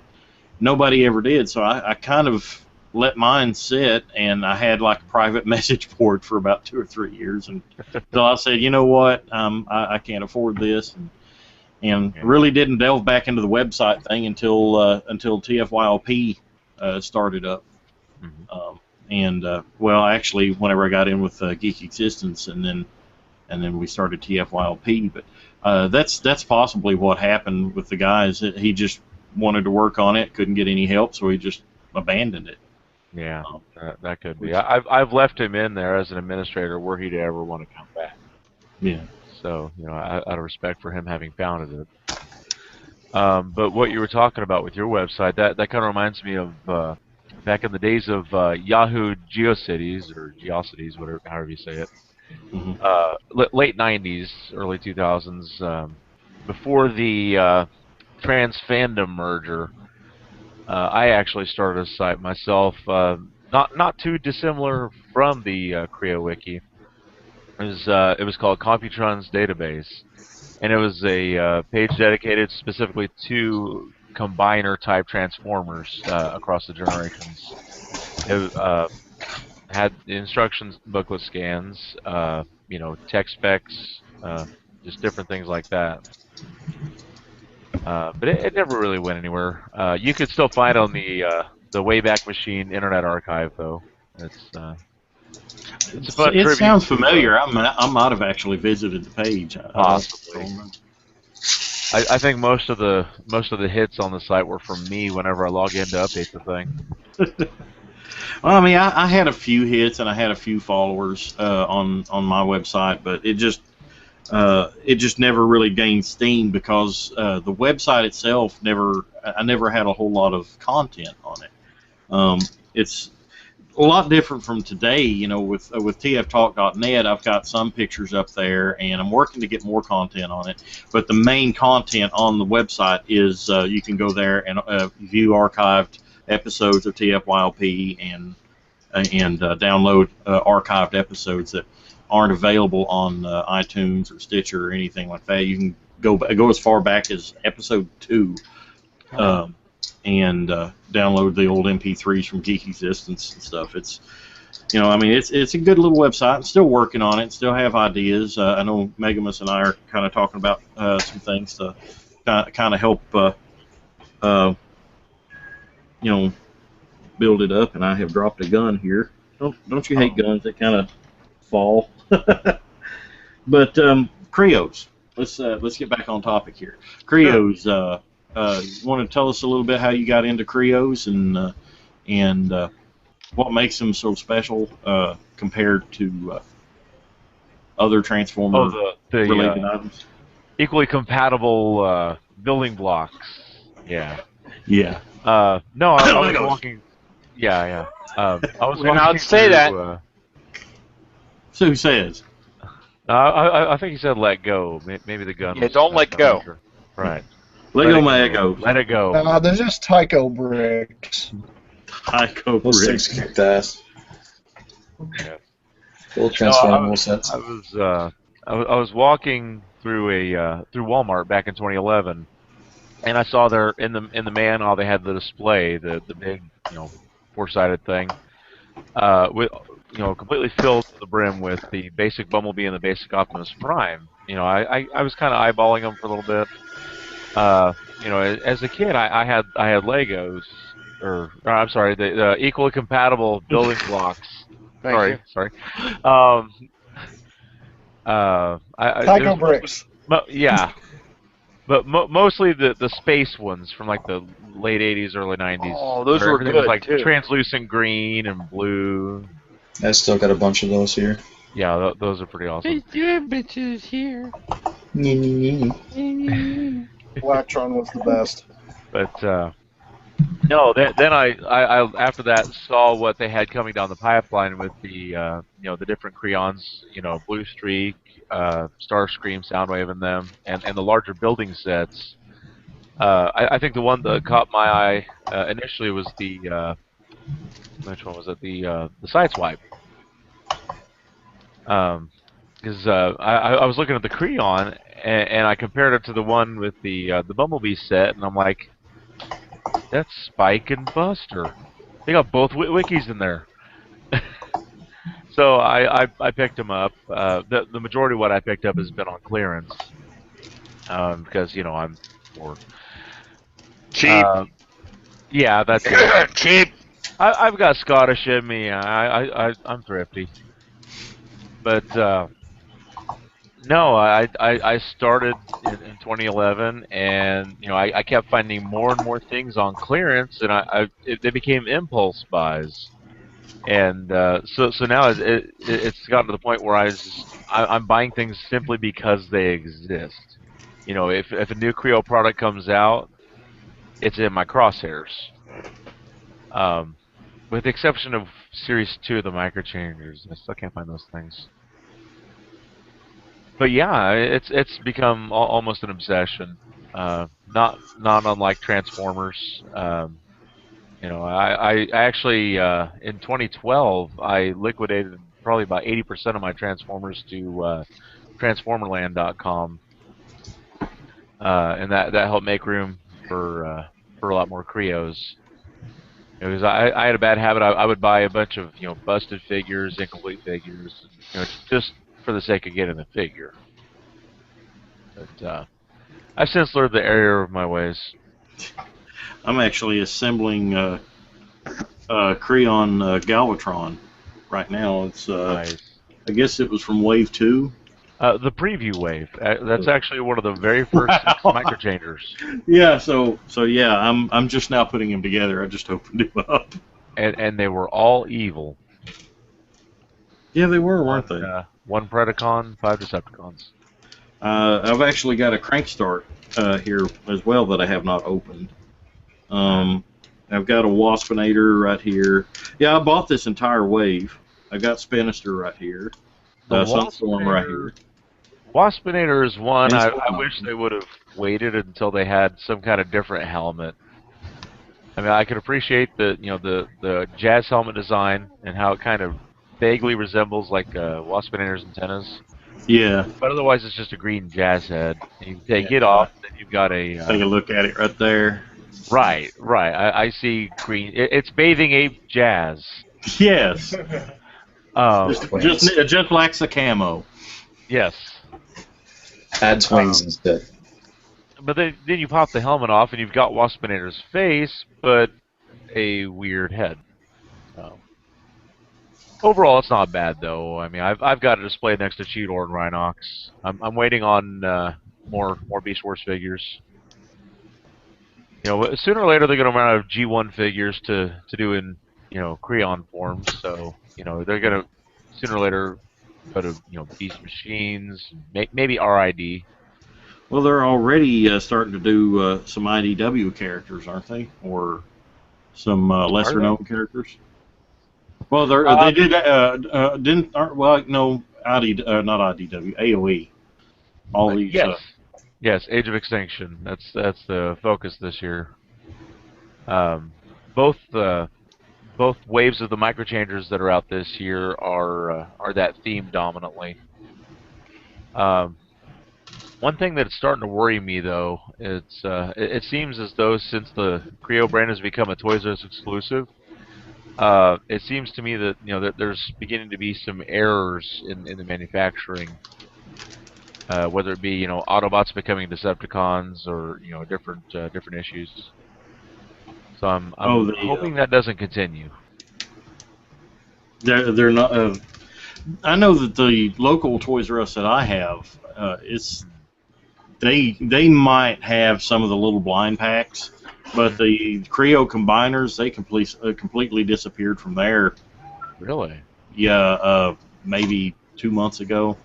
nobody ever did. So I kind of let mine sit, and I had like a private message board for about 2 or 3 years, and so I said, you know what, I can't afford this, and really didn't delve back into the website thing until TFYLP started up. Well, actually, whenever I got in with Geek Existence, and then we started TFYLP. But that's possibly what happened with the guys. He just wanted to work on it, couldn't get any help, so he just abandoned it. Yeah, that could be. I've left him in there as an administrator were he to ever want to come back. Yeah. So, out of respect for him having founded it. But what you were talking about with your website, that kind of reminds me of back in the days of Yahoo GeoCities, or GeoCities, however you say it. Late 90s, early 2000s, before the Trans Fandom merger, I actually started a site myself, not too dissimilar from the Kre-O Wiki. It was called Computron's Database, and it was a page dedicated specifically to combiner-type transformers across the generations. It had instructions booklet scans, tech specs, just different things like that. But it never really went anywhere. You could still find it on the Wayback Machine Internet Archive, though. It sounds familiar. I might have actually visited the page. Possibly. I think most of the hits on the site were from me whenever I log in to update the thing. Well, I mean, I had a few hits and I had a few followers on my website, but it just never really gained steam because the website itself I never had a whole lot of content on it. It's a lot different from today, with tftalk.net. I've got some pictures up there, and I'm working to get more content on it. But the main content on the website is you can go there and view archived episodes of TFYLP and download archived episodes that aren't available on iTunes or Stitcher or anything like that. You can go as far back as episode 2. And download the old MP3s from Geek Existence and stuff. It's a good little website. I'm still working on it. Still have ideas. I know Megamus and I are kind of talking about some things to kind of help build it up. And I have dropped a gun here. Don't you hate guns that kind of fall? But Kre-Os. Let's get back on topic here. Kre-Os. You want to tell us a little bit how you got into Kre-Os and what makes them so special compared to other Transformer related items? Equally compatible building blocks. Yeah. Yeah. No, I was walking. Yeah. I was We're not say that. So who says? I think he said let go. Maybe the gun. Yeah, don't let go. Sure. Right. Let go, my ego. Let it go. They're just Tycho bricks. Tycho Those bricks. things kicked ass. Yeah. Full transformable sets. I was walking through through Walmart back in 2011, and I saw there in the man hall they had the display, the big four-sided thing, with completely filled to the brim with the basic Bumblebee and the basic Optimus Prime. I was kind of eyeballing them for a little bit. As a kid, I had Legos, or I'm sorry, the equally compatible building blocks. Sorry. Tycho bricks. Yeah, but mostly the space ones from like the late '80s, early '90s. Oh, those were everything good was like too. Translucent green and blue. I still got a bunch of those here. Yeah, those are pretty awesome. Your bitches here. Blacktron was the best. But no, then I after that saw what they had coming down the pipeline with the the different Kreons, Blue Streak, Starscream, Soundwave in them, and the larger building sets. I think the one that caught my eye initially was the which one was it? The Sideswipe. because I was looking at the Kreon and I compared it to the one with the Bumblebee set, and I'm like, that's Spike and Buster. They got both wikis in there. So I picked them up. The majority of what I picked up has been on clearance, because I'm poor. Cheap. Yeah, that's it. Cheap. I've got Scottish in me. I'm thrifty. But no, I started in 2011, and I kept finding more and more things on clearance, and they became impulse buys. And so now it's gotten to the point where I'm buying things simply because they exist. If a new Kre-O product comes out, it's in my crosshairs. With the exception of Series 2 of the microchangers, I still can't find those things. But yeah, it's become almost an obsession. Not unlike Transformers. I actually in 2012 I liquidated probably about 80% of my Transformers to Transformerland.com, and that helped make room for a lot more Kre-Os. Because I had a bad habit. I would buy a bunch of busted figures, incomplete figures, just for the sake of getting the figure. But I've since learned the error of my ways. I'm actually assembling Kreon Galvatron right now. It's Nice. I guess it was from Wave 2. The preview wave. That's actually one of the very first microchangers. Yeah, so yeah, I'm just now putting him together. I just opened him up. And they were all evil. Yeah, they were, weren't they? 1 Predacon, 5 Decepticons. I've actually got a Crankstart here as well that I have not opened. I've got a Waspinator right here. Yeah, I bought this entire wave. I've got Spinister right here. Sunstorm right here. Waspinator is one. I wish they would have waited until they had some kind of different helmet. I mean, I could appreciate the Jazz helmet design and how it kind of vaguely resembles like Waspinator's antennas. Yeah. But otherwise, it's just a green Jazz head. And you take it off, then you've got a... take a look at it right there. Right. I see green. It's Bathing Ape Jazz. Yes. Just lacks a camo. Yes. Add wings instead. But then you pop the helmet off, and you've got Waspinator's face, but a weird head. Overall, it's not bad, though. I mean, I've got it displayed next to Cheetor and Rhinox. I'm waiting on more Beast Wars figures. Sooner or later they're going to run out of G1 figures to do in Kreon form. So they're going to sooner or later go to Beast Machines, maybe RID. Well, they're already starting to do some IDW characters, aren't they? Or some lesser known characters. Well, they did didn't well no not IDW, AOE. All these. Yes, Age of Extinction. That's the focus this year. Both waves of the microchangers that are out this year are that theme dominantly. One thing that's starting to worry me though, it seems as though since the Kre-O brand has become a Toys R Us exclusive, it seems to me that that there's beginning to be some errors in the manufacturing. Whether it be Autobots becoming Decepticons or different issues. So I'm hoping that doesn't continue. They're not. I know that the local Toys R Us that I have, they might have some of the little blind packs, but the Kre-O combiners they completely disappeared from there. Really? Yeah, maybe 2 months ago.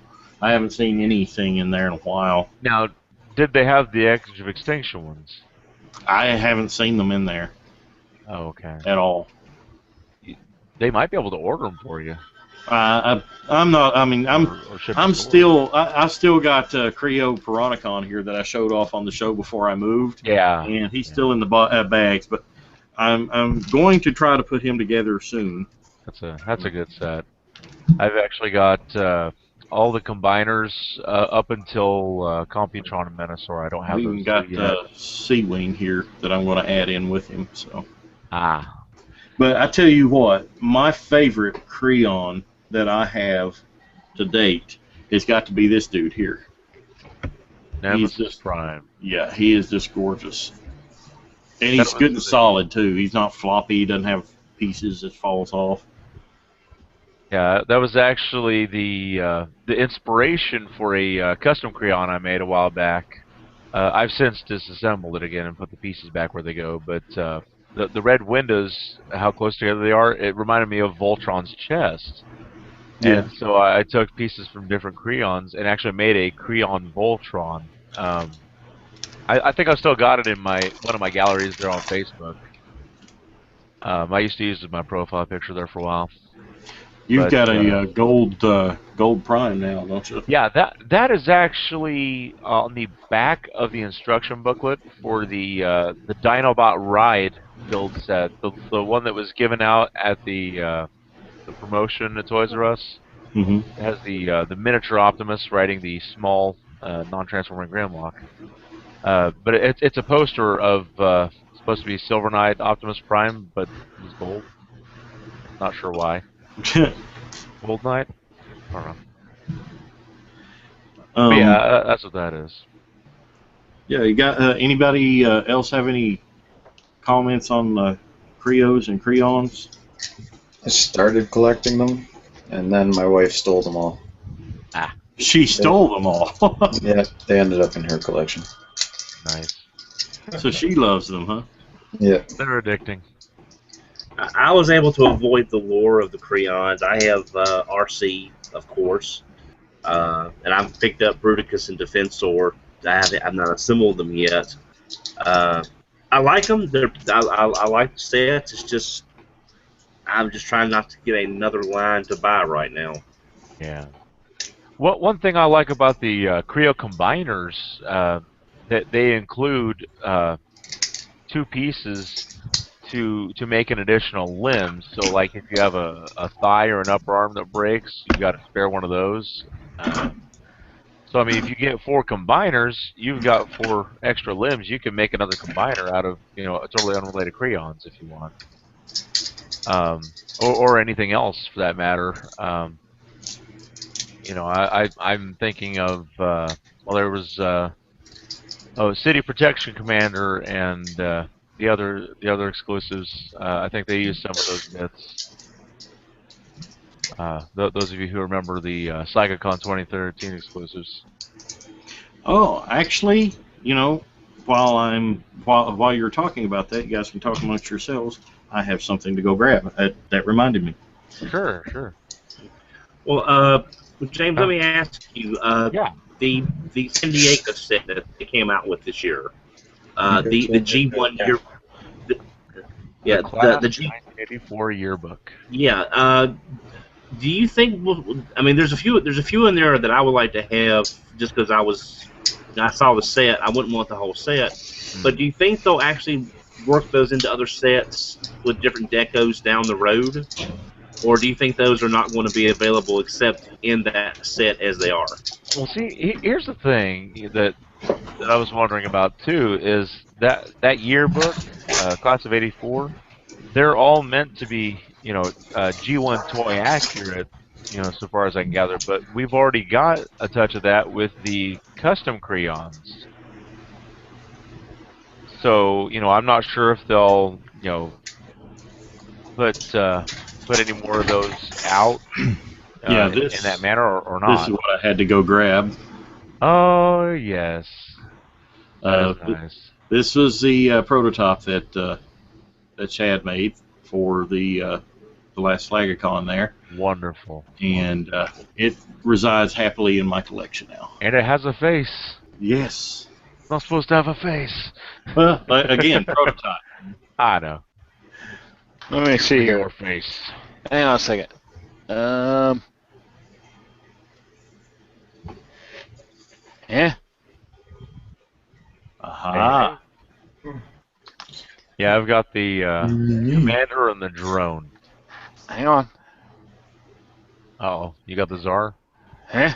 I haven't seen anything in there in a while. Now, did they have the Age of Extinction ones? I haven't seen them in there. Oh, okay. At all. They might be able to order them for you. I'm not. I mean, I'm still. I still got Kre-O Piranacon here that I showed off on the show before I moved. Yeah. And he's still in the bags, but I'm going to try to put him together soon. That's a good set. I've actually got all the combiners up until Computron and Menasor. I don't have We those even got yet. Sea-Wing here that I'm going to add in with him. So. But I tell you what, my favorite Kreon that I have to date has got to be this dude here. Nemesis Prime. Yeah, he is just gorgeous. And he's good and solid, too. He's not floppy. He doesn't have pieces that falls off. Yeah, that was actually the inspiration for a custom Kreon I made a while back. I've since disassembled it again and put the pieces back where they go, but the red windows, how close together they are, it reminded me of Voltron's chest. Yeah. And so I took pieces from different Kreons and actually made a Kreon Voltron. I think I still got it in one of my galleries there on Facebook. I used to use it as my profile picture there for a while. You've got a gold Prime now, don't you? Yeah, that is actually on the back of the instruction booklet for the Dinobot Ride build set, the one that was given out at the promotion at Toys R Us. Mm-hmm. It has the miniature Optimus riding the small non-transforming Grimlock. But it's a poster of supposed to be Silver Knight Optimus Prime, but he's gold. Not sure why. Gold Knight? I don't know. But yeah, that's what that is. Yeah, you got anybody else have any comments on Kre-Os and Kreons? I started collecting them, and then my wife stole them all. She stole them all. Yeah, they ended up in her collection. Nice. So she loves them, huh? Yeah. They're addicting. I was able to avoid the lore of the Kreons. I have RC, of course, and I've picked up Bruticus and Defensor. I've not assembled them yet. I like them. I like the sets. It's just I'm just trying not to get another line to buy right now. Yeah. One thing I like about the Kre-O combiners that they include 2 pieces to make an additional limb. So, like, if you have a thigh or an upper arm that breaks, you've got to spare one of those. So, I mean, if you get 4 combiners, you've got 4 extra limbs. You can make another combiner out of, a totally unrelated Kreons if you want, or anything else for that matter. I'm thinking of there was City Protection Commander and the other exclusives. I think they used some of those bits. Those of you who remember the PsychoCon 2013 exclusives. Oh, actually, while you're talking about that, you guys can talk amongst yourselves. I have something to go grab. That reminded me. Sure. Well, James, let me ask you. The San Diego set that they came out with this year. The G1 year. The G1984 yearbook. Yeah. Do you think? I mean, there's a few in there that I would like to have just because I saw the set. I wouldn't want the whole set. But do you think they'll actually work those into other sets with different decos down the road? Or do you think those are not going to be available except in that set as they are? Well, see, here's the thing that I was wondering about too is that yearbook, class of '84, they're all meant to be, G1 toy accurate, so far as I can gather. But we've already got a touch of that with the custom Kreons. So, I'm not sure if they'll, put any more of those out in that manner or not. This is what I had to go grab. Oh, yes. Nice. This was the prototype that Chad made for the last FlagaCon there. Wonderful. And it resides happily in my collection now. And it has a face. Yes. It's not supposed to have a face. Well, again, prototype. I know. Let me see here. Your face. Hang on a second. Yeah. Aha. Yeah, I've got the commander and the drone. Hang on. Uh-oh, you got the Tsar? Huh?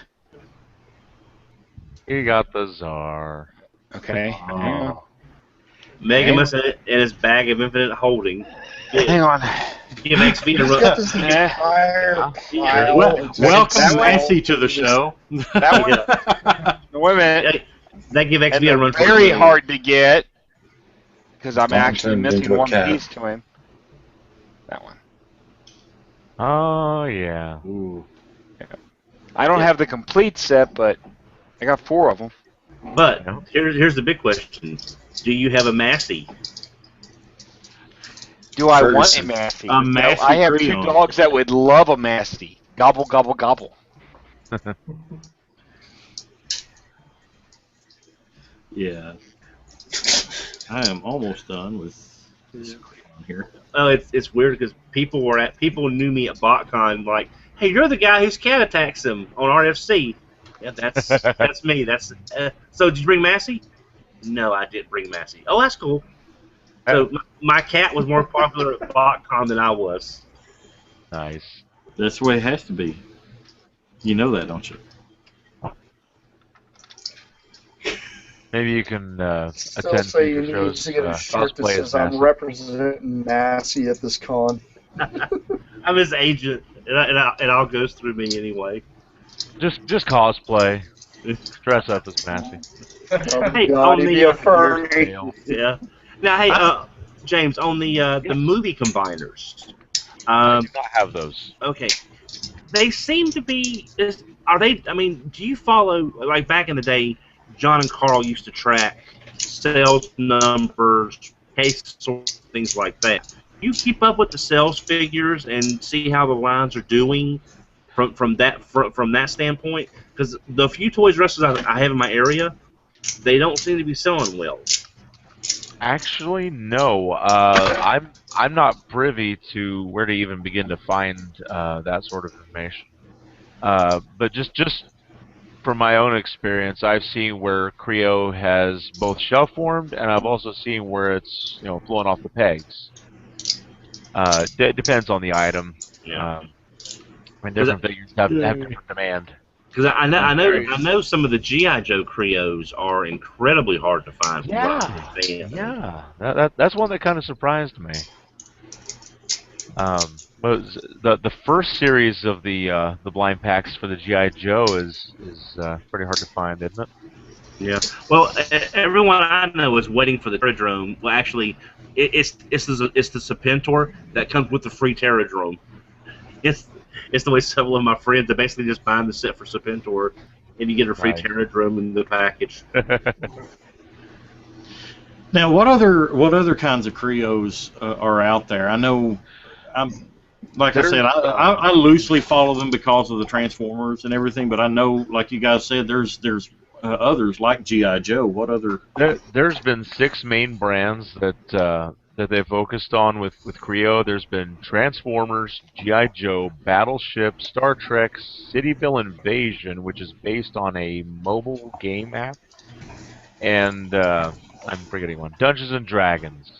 He got the czar. Okay. Oh. Megan must have it in his bag of infinite holding. Hang on. Give XP He's a got run. this entire pile. Welcome Nancy to the show. That one. Wait a minute. That give And XP a they're run. very hard to get because I'm Tom actually turned missing into a one cat. piece to him. That one. Oh, yeah. Ooh. I don't have the complete set, but I got 4 of them. But here's the big question: do you have a Massey? Do I want a Ferguson. Massey? A Massey I have 2 Kreon. dogs that would love a Massey. Gobble, gobble, gobble. Yeah. I am almost done with this on here. Oh, it's weird because people knew me at BotCon like, hey, you're the guy whose cat attacks him on RFC. Yeah, that's me. So did you bring Massey? No, I didn't bring Massey. Oh, that's cool. So my cat was more popular at BotCon than I was. Nice. That's the way it has to be. You know that, don't you? Maybe you can Still attend say you future need shows. to get a shirt that cosplay says as I'm Massey. representing Massey at this con. I'm his agent, and it all goes through me anyway. Just cosplay. Dress up as Massey. Hey, God, on he'd be the a furry. yeah. Now, hey, James, on the movie combiners. I do not have those. Okay, they seem to be. Are they? I mean, do you follow like back in the day? John and Carl used to track sales numbers, case sorts, things like that. You keep up with the sales figures and see how the lines are doing from that standpoint. Because the few Toys R Us I have in my area, they don't seem to be selling well. Actually, no. I'm not privy to where to even begin to find that sort of information. But just from my own experience, I've seen where Kre-O has both shelf formed, and I've also seen where it's blowing off the pegs. It depends on the item. Yeah. I mean, different figures have different demand. Because I know some of the G.I. Joe Kre-Os are incredibly hard to find. Yeah. That's one that kind of surprised me. But the first series of the blind packs for the G.I. Joe is pretty hard to find, isn't it? Yeah. Well, everyone I know is waiting for the Terradrome. Well, actually, it's the Serpentor that comes with the free Terradrome. It's the way several of my friends are basically just buying the set for Serpentor, and you get a free Terradrome in the package. Now, what other kinds of Kre-Os are out there? I know, like I said, I loosely follow them because of the Transformers and everything, but I know, like you guys said, there's others like G.I. Joe. What other? There's been 6 main brands that they've focused on with Kre-O. There's been Transformers, G.I. Joe, Battleship, Star Trek, Cityville Invasion, which is based on a mobile game app, and I'm forgetting one. Dungeons and Dragons.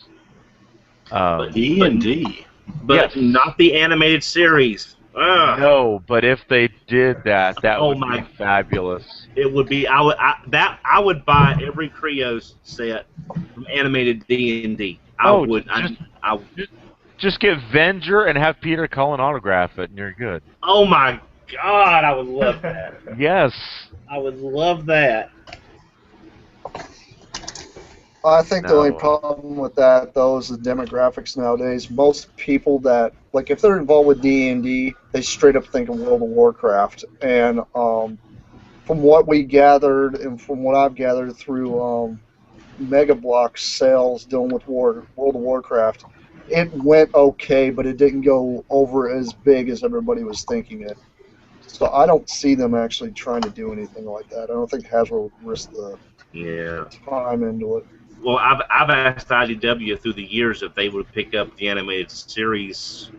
D&D. But not the animated series. Ugh. No, but if they did that would be fabulous. It would be. I would buy every Kre-O set from animated D&D. Just get Venger and have Peter Cullen autograph it, and you're good. Oh my God, I would love that. Yes. I would love that. I think the only problem with that, though, is the demographics nowadays. Most people that, like, if they're involved with D&D, they straight up think of World of Warcraft. And from what we gathered and from what I've gathered through Mega Block sales dealing with World of Warcraft, it went okay, but it didn't go over as big as everybody was thinking it. So I don't see them actually trying to do anything like that. I don't think Hasbro would risk the time into it. Well, I've asked IDW through the years if they would pick up the animated series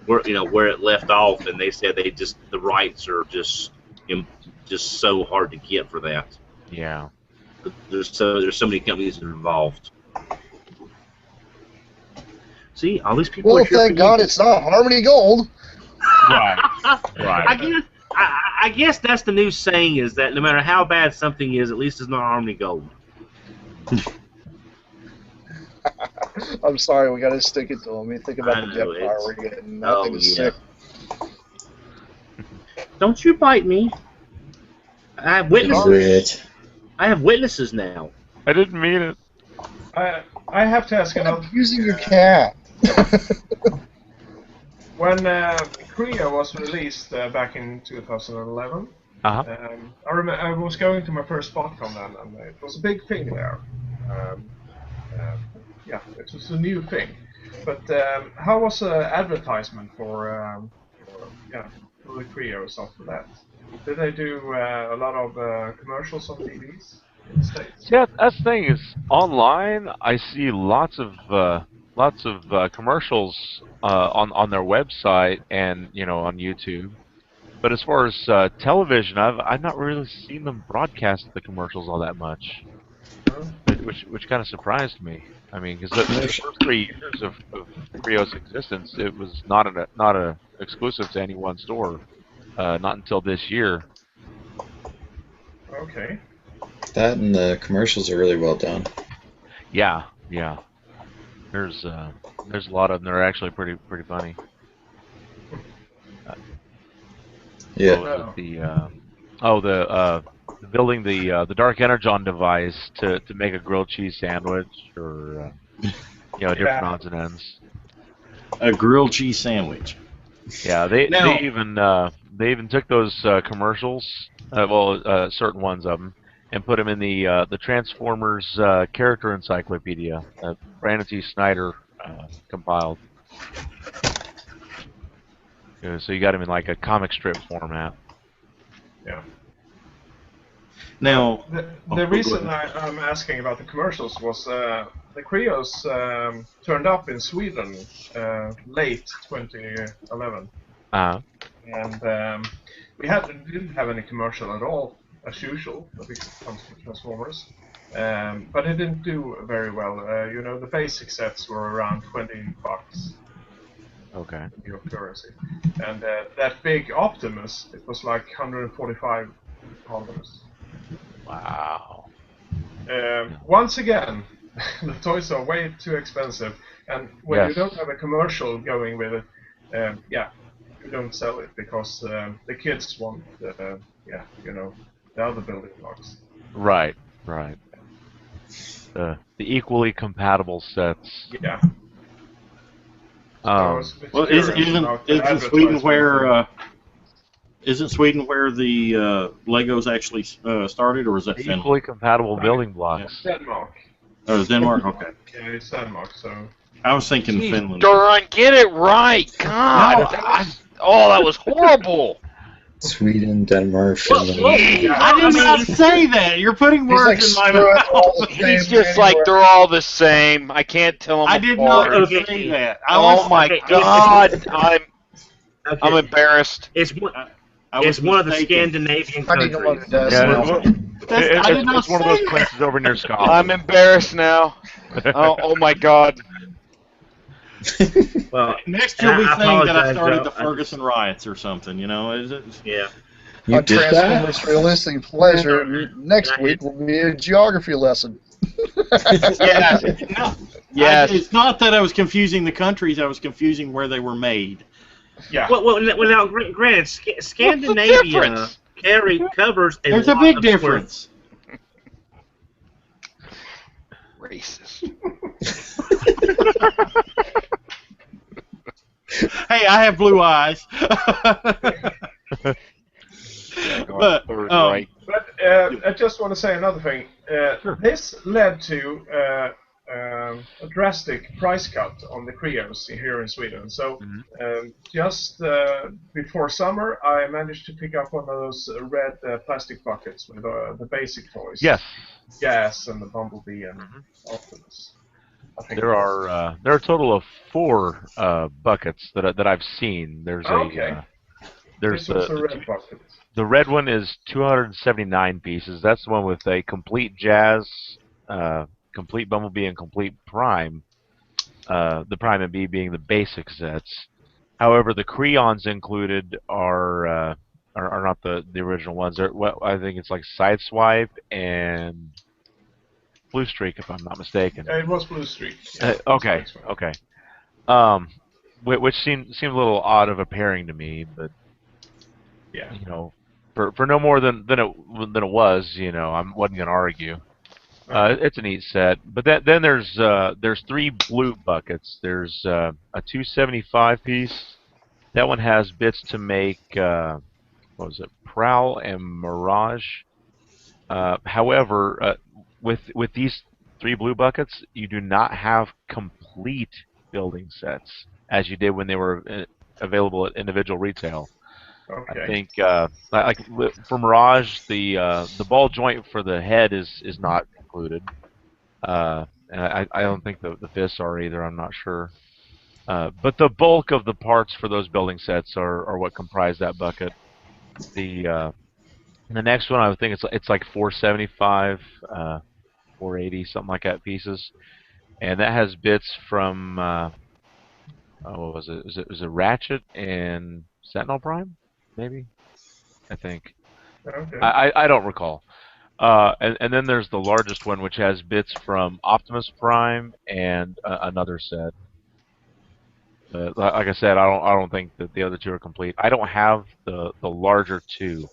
where it left off, and they said the rights are just so hard to get for that. Yeah. There's so many companies that are involved. See, all these people. Well, thank God it's not Harmony Gold. Right. I guess that's the new saying is that no matter how bad something is, at least it's not Harmony Gold. I'm sorry, we got to stick it to him. You think about the know, jet fire we're getting. Nothing is sick. Don't you bite me. I have witnesses. I have witnesses now. I didn't mean it. I have to ask another. Using your cat. When Kre-O was released back in 2011, I was going to my first SpotCon then, and it was a big thing there. Yeah, it was a new thing. But how was advertisement for the Kre-Os after that? Did they do a lot of commercials on TVs in the States? Yeah, that's the thing is online. I see lots of commercials on their website and on YouTube. But as far as television, I've not really seen them broadcast the commercials all that much, which kind of surprised me. I mean, because the first 3 years of Kre-O's existence, it was not a exclusive to any one store. Not until this year. Okay. That and the commercials are really well done. Yeah. There's a lot of them that are actually pretty funny. Yeah. The building the Dark Energon device to make a grilled cheese sandwich or different odds and ends. A grilled cheese sandwich. Yeah, they even took those commercials, certain ones of them, and put them in the Transformers character encyclopedia that Brandon T. Snyder compiled. So you got them in like a comic strip format. Yeah. Now, the reason I'm asking about the commercials was the Kre-Os turned up in Sweden late 2011. And we didn't have any commercial at all, as usual, when it comes to Transformers. But it didn't do very well. The basic sets were around $20. Okay. New currency. And that big Optimus, it was like $145. Wow. Once again, the toys are way too expensive, and when you don't have a commercial going with it, you don't sell it because the kids want the other building blocks. Right. The equally compatible sets. Yeah. Isn't Sweden where the Legos actually started, or is that Finland? Equally compatible building blocks. Denmark. Oh, it's Denmark. Okay. Yeah, it's Denmark. So. I was thinking Finland. Darn, get it right! God, that was horrible. Sweden, Denmark, Finland. I did not say that. You're putting words in my mouth. He's just like they're all the same. I can't tell them. I did not say that. Oh my God! I'm embarrassed. It's one of the Scandinavian countries. It's one of those places over near Scotland. I'm embarrassed now. Oh my God. Well, next you'll be saying that I started the Ferguson riots or something, Yeah. You on did Transformers that? Realistic Pleasure, next week will be a geography lesson. Yes. It's not that I was confusing the countries, I was confusing where they were made. Yeah. Well now, granted, Scandinavia covers a There's a big difference. Racist. Hey, I have blue eyes. But I just want to say another thing. This led to a drastic price cut on the Kre-Os here in Sweden. So just before summer, I managed to pick up one of those red plastic buckets with the basic toys. Yes. Gas and the Bumblebee and Optimus. There are a total of 4 buckets that I've seen. There's This was a red bucket. The red one is 279 pieces. That's the one with a complete Jazz, complete Bumblebee, and complete Prime. The Prime and B being the basic sets. However, the Kreons included are not not the original ones. I think it's like Sideswipe and Blue Streak, if I'm not mistaken. It was Blue Streak. Yeah, okay. Which seemed a little odd of a pairing to me, but yeah, for no more than it was, I wasn't gonna argue. It's a neat set, but then there's 3 blue buckets. There's a 275 piece. That one has bits to make what was it, Prowl and Mirage. However, with these 3 blue buckets, you do not have complete building sets as you did when they were available at individual retail. Okay. I think like for Mirage, the ball joint for the head is not included, and I don't think the fists are either. I'm not sure, but the bulk of the parts for those building sets are what comprise that bucket. The next one, I would think it's like 475, 480, something like that pieces, and that has bits from what was it? Was it Ratchet and Sentinel Prime? Maybe, I think. Okay. I don't recall. And then there's the largest one, which has bits from Optimus Prime and another set. Like I said, I don't think that the other 2 are complete. I don't have the larger 2.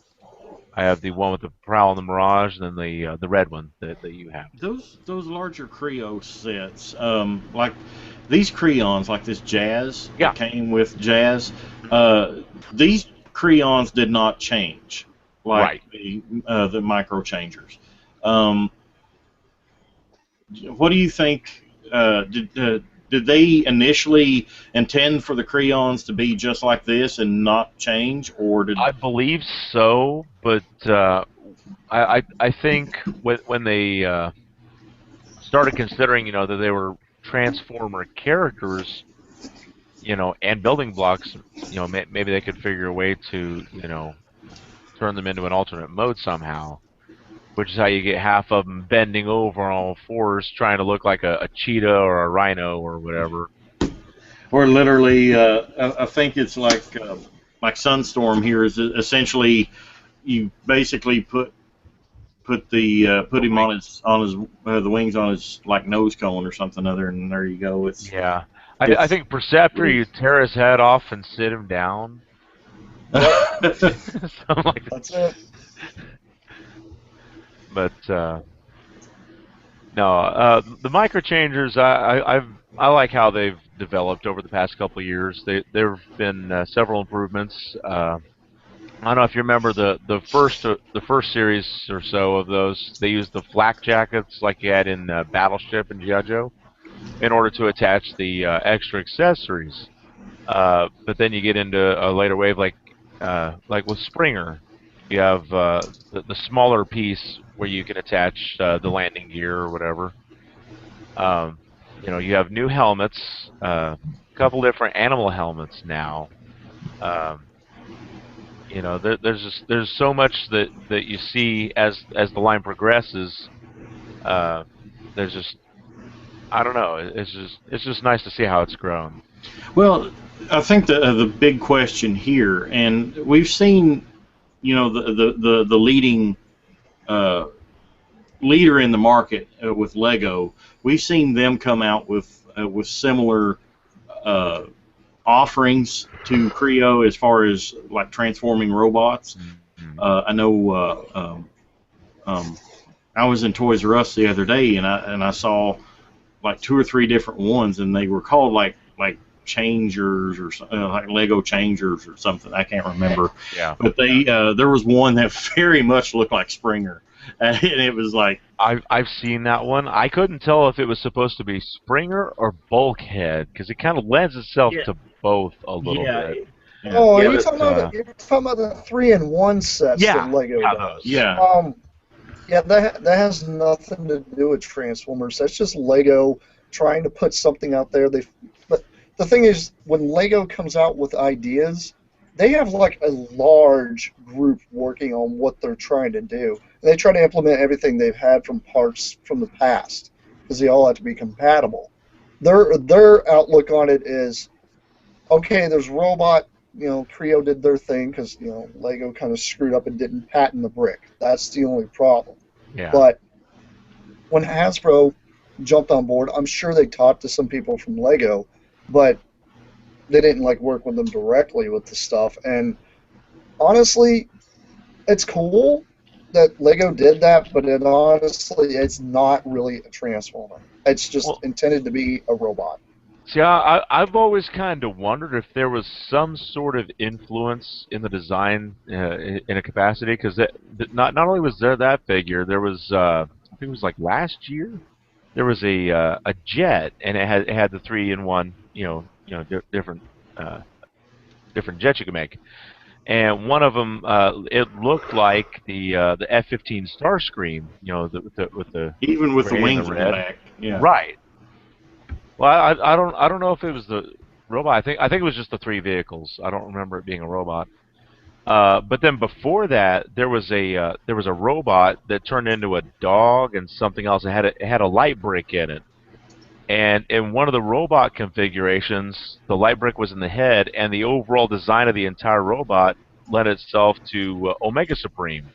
I have the one with the Prowl and the Mirage, and then the red one that you have. Those larger Kre-O sets, like these Kreons, like this Jazz that came with Jazz, these Kreons did not change like the micro changers. What do you think? Did they initially intend for the Kreons to be just like this and not change, or did? I believe so, but I think when they started considering, that they were Transformer characters, and building blocks, maybe they could figure a way to, turn them into an alternate mode somehow, which is how you get half of them bending over on all fours, trying to look like a cheetah or a rhino or whatever. Or literally, I think it's like Sunstorm here is essentially you basically put him on his the wings on his like nose cone or something other, and there you go. I think Perceptor, you tear his head off and sit him down. Something like that. That's it. But no, the micro changers, I like how they've developed over the past couple of years. There have been several improvements. I don't know if you remember the first series or so of those. They used the flak jackets like you had in Battleship and G.I. Joe in order to attach the extra accessories. But then you get into a later wave like with Springer. You have the smaller piece where you can attach the landing gear or whatever. You have new helmets, a couple different animal helmets now. There's so much that you see as the line progresses. There's just, I don't know. It's just nice to see how it's grown. Well, I think the big question here, and we've seen, the leading leader in the market with Lego. We've seen them come out with similar offerings to Kre-O as far as like transforming robots. I know I was in Toys R Us the other day, and I saw like 2 or 3 different ones, and they were called like changers or like Lego changers or something. I can't remember. Yeah. But they there was one that very much looked like Springer, and it was like I've seen that one. I couldn't tell if it was supposed to be Springer or Bulkhead because it kind of lends itself to both a little bit. Yeah. Oh, you're talking about the 3-in-1 sets that Lego does. Yeah. That has nothing to do with Transformers. That's just Lego trying to put something out there. But the thing is, when Lego comes out with ideas, they have like a large group working on what they're trying to do. And they try to implement everything they've had from parts from the past because they all have to be compatible. Their outlook on it is, okay, there's robot Kre-O did their thing because Lego kind of screwed up and didn't patent the brick. That's the only problem. Yeah. But when Hasbro jumped on board, I'm sure they talked to some people from Lego, but they didn't work with them directly with the stuff. And honestly, it's cool that Lego did that, but it's not really a Transformer. It's just intended to be a robot. See, I've always kind of wondered if there was some sort of influence in the design in a capacity, because not only was there that figure, there was I think it was last year, there was a jet, and it had the 3-in-1 different jets you could make, and one of them it looked like the F-15 Starscream, with the even with the wings in in the back, yeah, right. Well, I don't know if it was the robot. I think it was just the 3 vehicles. I don't remember it being a robot. But then before that, there was a robot that turned into a dog and something else. It had a light brick in it, and in one of the robot configurations, the light brick was in the head, and the overall design of the entire robot lent itself to Omega Supreme.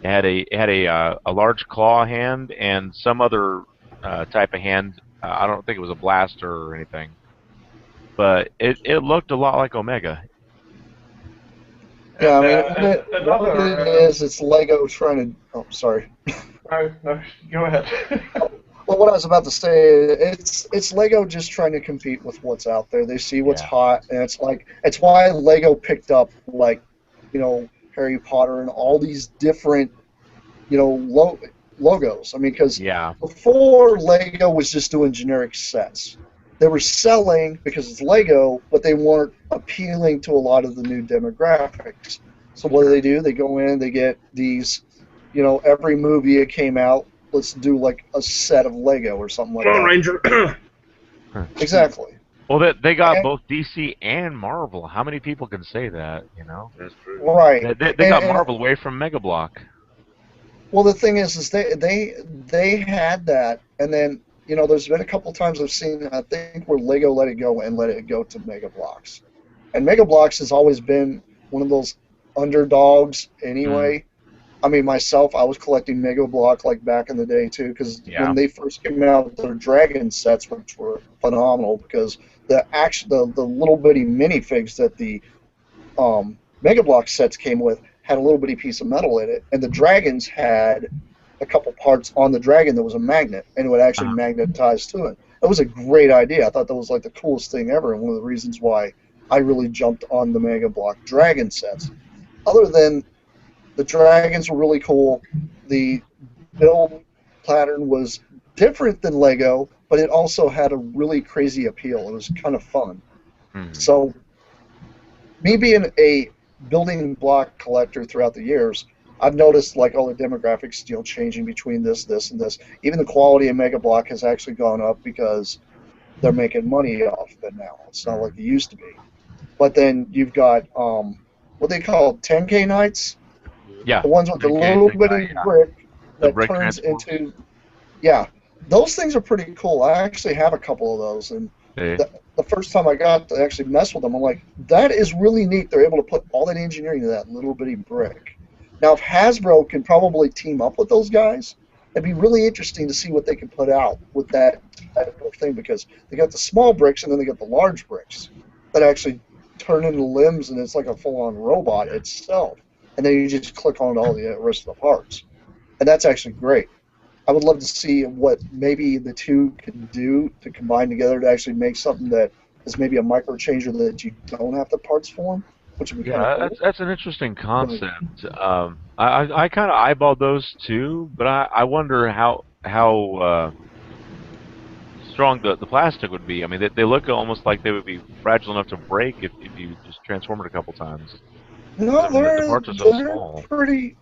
It had a large claw hand and some other type of hand. I don't think it was a blaster or anything, but it looked a lot like Omega. Yeah, what it is, it's Lego trying to... Oh, sorry. No, go ahead. Well, what I was about to say, it's Lego just trying to compete with what's out there. They see what's hot, and it's why Lego picked up, Harry Potter and all these different, logos. I mean, because before, Lego was just doing generic sets. They were selling because it's Lego, but they weren't appealing to a lot of the new demographics. So what do? They go in, they get these, every movie it came out, let's do a set of Lego or something like that. Ranger. Exactly. Well, they got both DC and Marvel. How many people can say that, That's true. Right. They got Marvel away from Mega Block. Well, the thing is they had that, and then there's been a couple times I've seen, I think, where Lego let it go and let it go to Mega Bloks, and Mega Bloks has always been one of those underdogs anyway. I mean, myself, I was collecting Mega Block back in the day too, because when they first came out with their Dragon sets, which were phenomenal, because the little bitty minifigs that the Mega Block sets came with had a little bitty piece of metal in it, and the dragons had a couple parts on the dragon that was a magnet, and it would actually magnetize to it. It was a great idea. I thought that was the coolest thing ever, and one of the reasons why I really jumped on the Mega Block dragon sets. Other than the dragons were really cool, the build pattern was different than Lego, but it also had a really crazy appeal. It was kind of fun. So, me being a building block collector throughout the years, I've noticed all the demographics changing between this, and this. Even the quality of Mega Block has actually gone up because they're making money off of it now. It's not like it used to be. But then you've got what they call 10K Knights. Yeah. The ones with the little bitty brick that turns into. Yeah, those things are pretty cool. I actually have a couple of those, and the first time I got to actually mess with them, I'm like, that is really neat. They're able to put all that engineering into that little bitty brick. Now, if Hasbro can probably team up with those guys, it'd be really interesting to see what they can put out with that type of thing, because they got the small bricks and then they got the large bricks that actually turn into limbs, and it's like a full-on robot itself. And then you just click on all the rest of the parts. And that's actually great. I would love to see what maybe the two can do to combine together to actually make something that is maybe a micro changer that you don't have the parts for. Which would be kind of cool. That's an interesting concept. I kind of eyeballed those too, but I wonder how strong the plastic would be. I mean, they look almost like they would be fragile enough to break if you just transform it a couple times. No, the parts are so small. Pretty.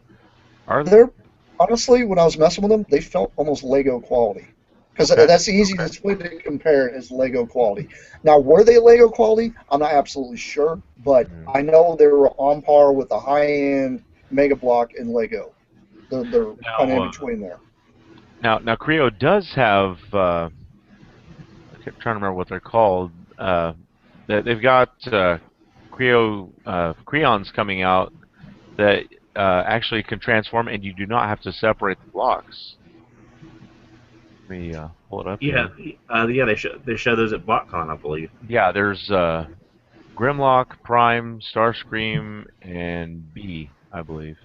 Are they? They're honestly, when I was messing with them, they felt almost Lego quality. Because that's the easiest way to compare it is Lego quality. Now, were they Lego quality? I'm not absolutely sure, but I know they were on par with the high-end Mega Block and Lego. They're kind of in between there. Now, Kre-O does have. I kept trying to remember what they're called. They've got Kre-O Kreons coming out that actually can transform, and you do not have to separate the blocks. Let me pull it up. Yeah, here. they show those at BotCon, I believe. Yeah, there's Grimlock, Prime, Starscream, and B, I believe.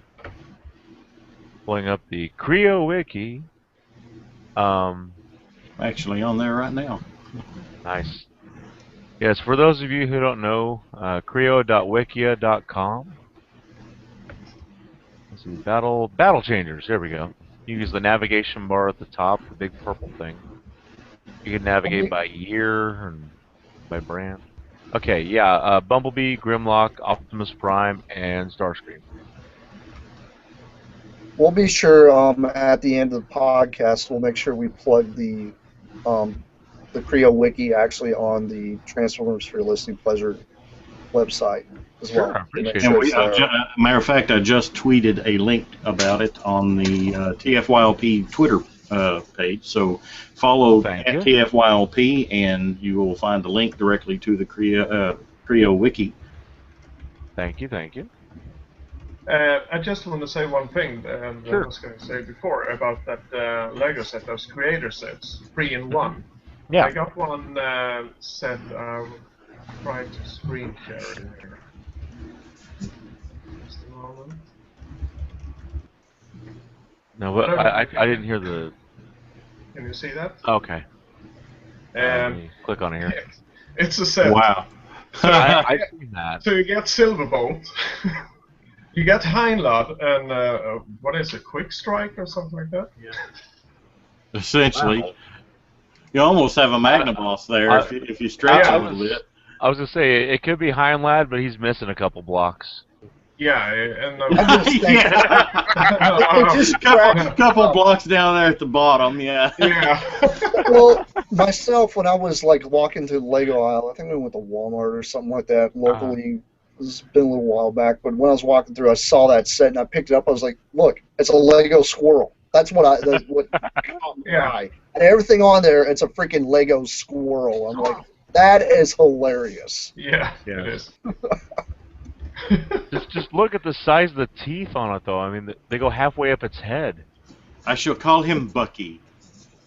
Pulling up the Kre-O Wiki. Actually on there right now. Nice. Yes, for those of you who don't know, Kre-O.wikia.com. Let's see, battle changers. There we go. You use the navigation bar at the top, the big purple thing. You can navigate by year and by brand. Okay, yeah, Bumblebee, Grimlock, Optimus Prime, and Starscream. We'll be sure at the end of the podcast, we'll make sure we plug the Kre-O Wiki actually on the Transformers for Your Listening Pleasure website as well. Sure, I appreciate it. Matter of fact, I just tweeted a link about it on the TFYLP Twitter page. So follow at TFYLP, and you will find a link directly to the Kre-O Wiki. Thank you. I just want to say one thing that I was going to say before about that Lego set, those creator sets, 3-in-1. Yeah. I got one set. Trying to screen share it here. Just a moment. No, but I didn't hear the. Can you see that? Okay. Let me click on it here. It's a set. Wow. I've seen that. So you get Silverbolt, you get Heinlad, and what is it, Quick Strike or something like that? Yeah. Essentially. Wow. You almost have a Magnaboss there if you stretch a little bit. I was going to say, it could be Heinlad, but he's missing a couple blocks. Yeah, and a couple blocks down there at the bottom, yeah. Well, myself, when I was like walking through the Lego aisle, I think we went to Walmart or something like that locally. It's been a little while back, but when I was walking through, I saw that set and I picked it up. I was like, "Look, it's a Lego squirrel." That's what caught my eye. And everything on there, it's a freaking Lego squirrel. I'm like, that is hilarious. Yeah, it is. just look at the size of the teeth on it, though. I mean, they go halfway up its head. I shall call him Bucky.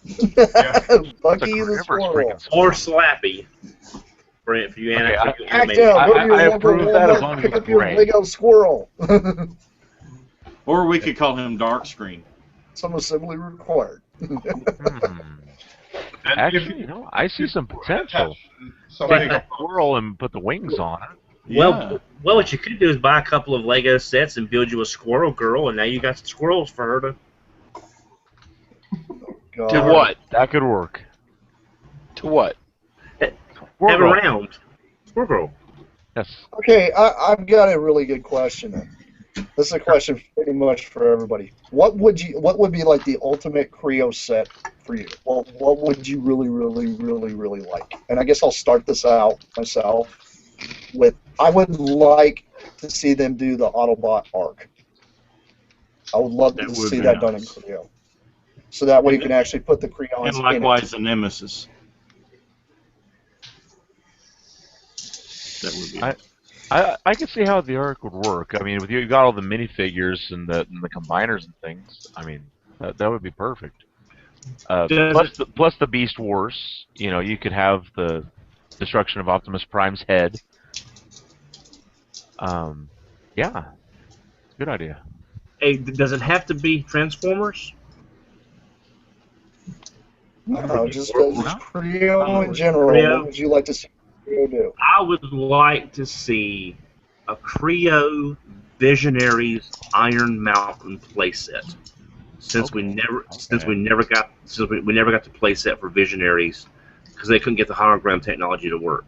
Bucky the squirrel. Or Slappy. For you I approve that as long as pick it's up your gray. Lego squirrel. Or we could call him Darkscreen. Some assembly required. Actually, you know, I see some potential. Take a squirrel and put the wings on it. Well, what you could do is buy a couple of Lego sets and build you a squirrel girl, and now you got squirrels for her to. To what? That could work. To what? Have around. Squirrel girl. Yes. Okay, I've got a really good question then. This is a question pretty much for everybody. What would be like the ultimate Kre-O set for you? Well, what would you really like? And I guess I'll start this out myself with, I would like to see them do the Autobot arc. I would love to see that done in Kre-O. So that way you can actually put the Kreons and likewise the Nemesis. That would be I can see how the arc would work. I mean, with you got all the minifigures and the combiners and things. I mean, that would be perfect. Plus the Beast Wars. You know, you could have the destruction of Optimus Prime's head. Yeah, good idea. Hey, does it have to be Transformers? No, just Kre-O in general. Kre-O. What would you like to see Kre-O do? I would like to see a Kre-O Visionaries Iron Mountain playset. Since we never got the playset for Visionaries because they couldn't get the hologram technology to work.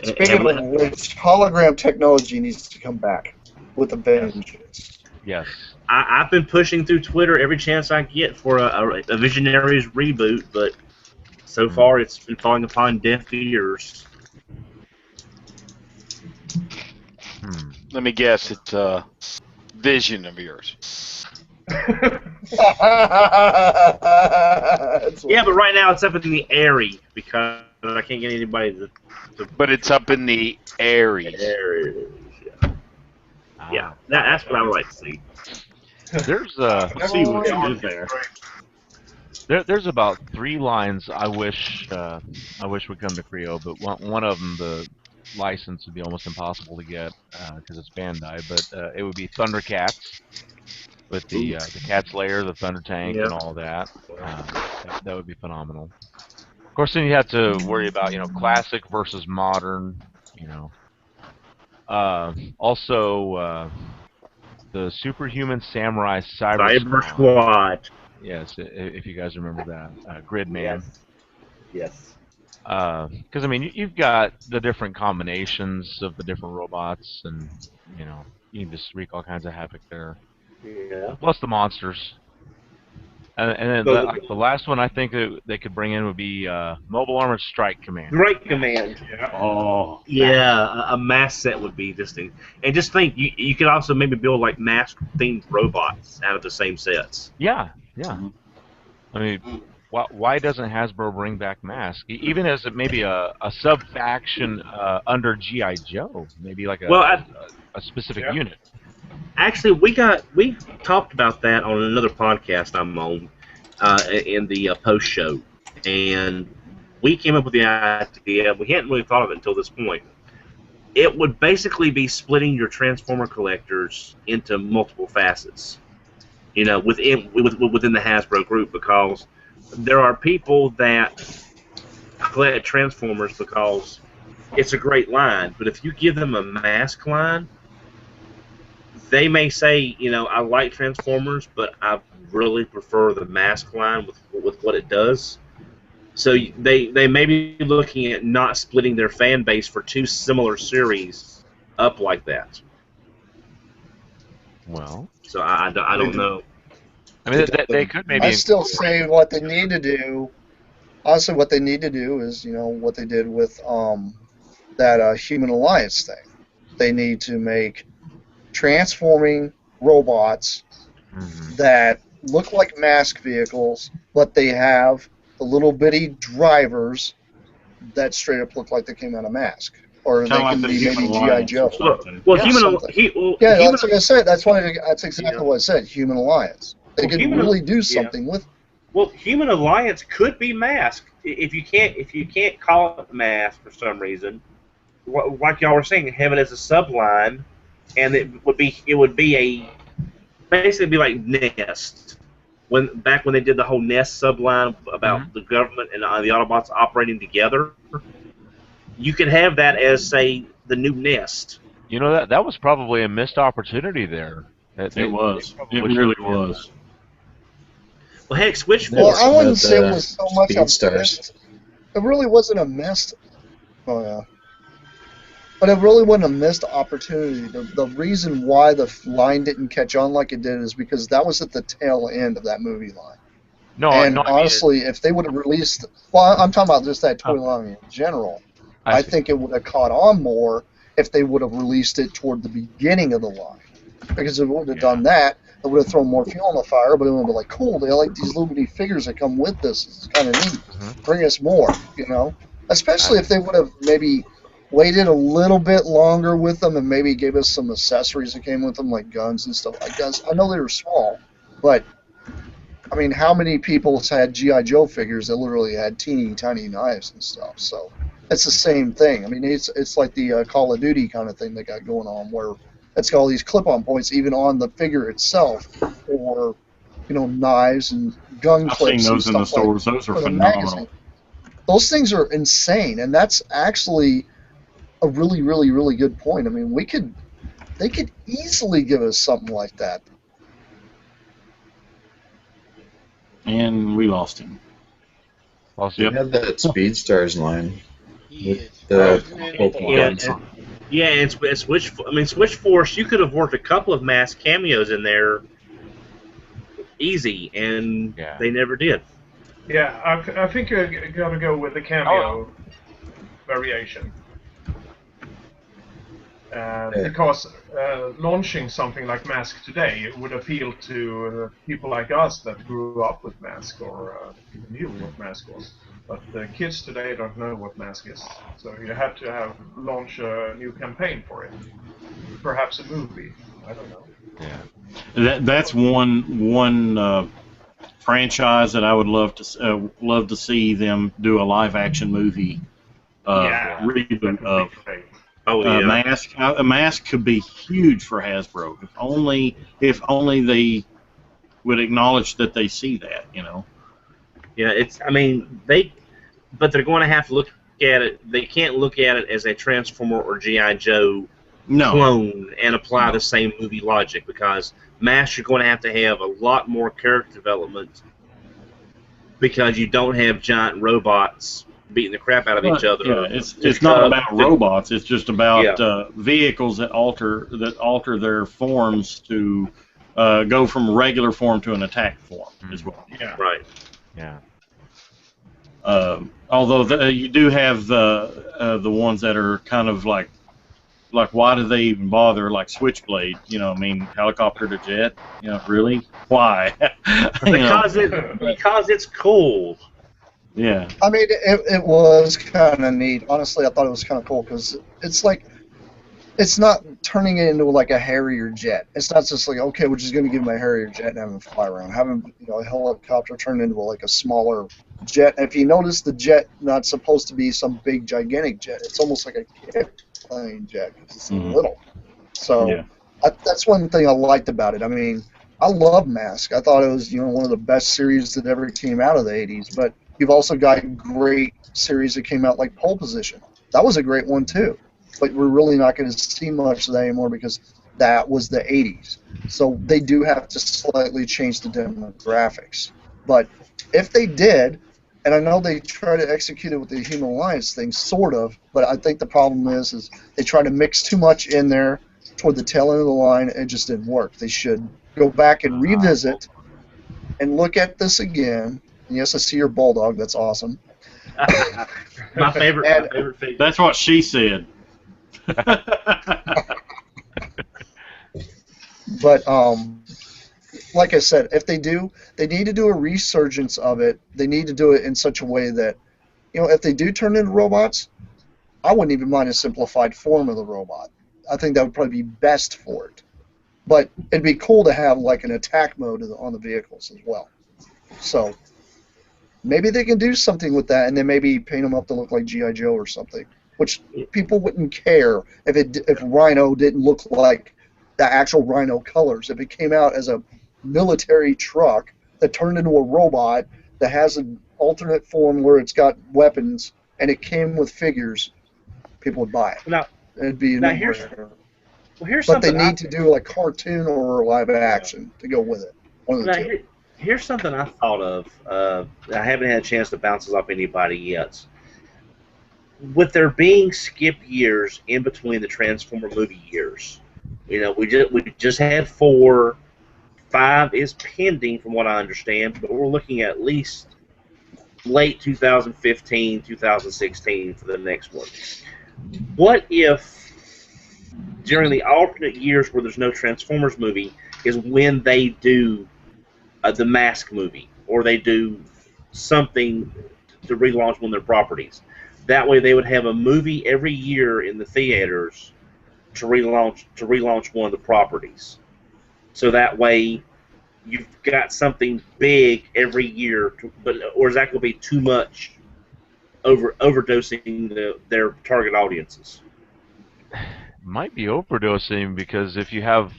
Speaking of which, hologram technology needs to come back with a vengeance. Yes. I've been pushing through Twitter every chance I get for a Visionaries reboot, but so far it's been falling upon deaf ears. Let me guess, it's a vision of yours. Yeah, but right now it's up in the airy because but I can't get anybody to But it's up in the Aries. Yeah, that's what I would like to see. There's Let's see what's good there. There's about 3 lines I wish would come to Kre-O, but one of them, the license, would be almost impossible to get because it's Bandai. But it would be Thundercats with the Cat Slayer, the Thunder Tank, and all that. That would be phenomenal. Of course, then you have to worry about classic versus modern. Also the Superhuman Samurai Cyber Squad. Yes, if you guys remember that. Gridman. Yes. Because, I mean, you've got the different combinations of the different robots, and, you can just wreak all kinds of havoc there. Yeah. Plus the monsters. And then the last one I think that they could bring in would be Mobile Armored Strike Command. Strike Command. Yeah. Oh. Yeah, a mask set would be this thing. And just think, you could also maybe build like mask-themed robots out of the same sets. Yeah. I mean, why doesn't Hasbro bring back Mask? Even as maybe a sub-faction under G.I. Joe, maybe like a specific unit. Actually, we talked about that on another podcast I'm on in the post show, and we came up with the idea. We hadn't really thought of it until this point. It would basically be splitting your Transformer collectors into multiple facets, within the Hasbro group, because there are people that collect Transformers because it's a great line, but if you give them a Mask line, they may say, I like Transformers, but I really prefer the Mask line with what it does. So they may be looking at not splitting their fan base for 2 similar series up like that. Well, so I don't know. I mean, they could maybe. I still say what they need to do. Honestly, what they need to do is, what they did with that Human Alliance thing. They need to make transforming robots that look like Mask vehicles, but they have the little bitty drivers that straight up look like they came out of Mask, or they can be maybe G.I. Joe. Yeah, that's like I said. That's exactly what I said. Human Alliance. They could really do something with. Well, Human Alliance could be Mask if you can't call it Mask for some reason. Like y'all were saying, have it as a subline. And it would be basically like Nest, back when they did the whole Nest subline about the government and the Autobots operating together. You could have that as, say, the new Nest. That was probably a missed opportunity there. It was. It really was. Well, heck, Switch Force. Well, I wouldn't say it was so much a missed. It really wasn't a missed. Oh yeah. But it really wasn't a missed opportunity. The reason why the line didn't catch on like it did is because that was at the tail end of that movie line. Honestly, if they would have released... Well, I'm talking about just that toy line in general. I think it would have caught on more if they would have released it toward the beginning of the line. Because if it would have done that, it would have thrown more fuel on the fire, but it would have been like, cool, they like these little bitty figures that come with this. It's kind of neat. Bring us more, Especially if they would have maybe... waited a little bit longer with them and maybe gave us some accessories that came with them, like guns and stuff like guns. I know they were small, but, I mean, how many people had G.I. Joe figures that literally had teeny tiny knives and stuff? So it's the same thing. I mean, it's like the Call of Duty kind of thing they got going on, where it's got all these clip-on points even on the figure itself, or, knives and gun clips. I've seen those in the stores. Those are phenomenal. Those things are insane, and that's actually a really, really, really good point. I mean, they could easily give us something like that. And we lost him. You had that Speedstars line with the and Switch Force. You could have worked a couple of Mask cameos in there, easy, and they never did. Yeah, I think you're gonna go with the cameo variation. Because launching something like Mask today would appeal to people like us that grew up with Mask or even knew what Mask was. But the kids today don't know what mask is, so you had to launch a new campaign for it. Perhaps a movie. I don't know. Yeah. That's one franchise that I would love to see them do a live action movie reboot of. Mask. A mask could be huge for Hasbro if only they would acknowledge that they see that, you know. Yeah, but they're going to have to look at it. They can't look at it as a Transformer or G.I. Joe clone and apply the same movie logic, because Mask, you're going to have a lot more character development because you don't have giant robots beating the crap out of each other. Yeah, it's not about robots. It's just about vehicles that alter their forms to go from regular form to an attack form as well. Yeah. Right. Yeah. Although you do have the ones that are kind of like why do they even bother, like Switchblade? You know, I mean, helicopter to jet. You know, really? Why? Because it's cool. Yeah. I mean, it was kind of neat. Honestly, I thought it was kind of cool because it's like, it's not turning it into like a Harrier jet. It's not just like, okay, we're just going to give him a Harrier jet and have him fly around. Having a helicopter turn into like a smaller jet. And if you notice, the jet not supposed to be some big gigantic jet. It's almost like a kid plane jet because it's little. So that's one thing I liked about it. I mean, I love Mask. I thought it was one of the best series that ever came out of the 80s. But you've also got great series that came out like Pole Position. That was a great one too. But we're really not going to see much of that anymore because that was the 80s. So they do have to slightly change the demographics. But if they did, and I know they try to execute it with the Human Alliance thing, sort of, but I think the problem is they try to mix too much in there toward the tail end of the line, and it just didn't work. They should go back and revisit and look at this again. And yes, I see your bulldog. That's awesome. My favorite figure. That's what she said. But like I said, if they do, they need to do a resurgence of it. They need to do it in such a way that, if they do turn into robots, I wouldn't even mind a simplified form of the robot. I think that would probably be best for it. But it'd be cool to have like an attack mode on the vehicles as well. So maybe they can do something with that, and then maybe paint them up to look like G.I. Joe or something. Which people wouldn't care if Rhino didn't look like the actual Rhino colors. If it came out as a military truck that turned into a robot that has an alternate form where it's got weapons and it came with figures, people would buy it. Now, it'd be here's but something they need to do like cartoon or live action to go with it. One of the two. Here's something I thought of. I haven't had a chance to bounce this off anybody yet. With there being skip years in between the Transformer movie years, we just had 4, 5 is pending from what I understand, but we're looking at least late 2015, 2016 for the next one. What if during the alternate years where there's no Transformers movie is when they do the Mask movie, or they do something to relaunch one of their properties? That way, they would have a movie every year in the theaters to relaunch one of the properties. So that way, you've got something big every year. Or is that going to be too much overdosing their target audiences? Might be overdosing, because if you have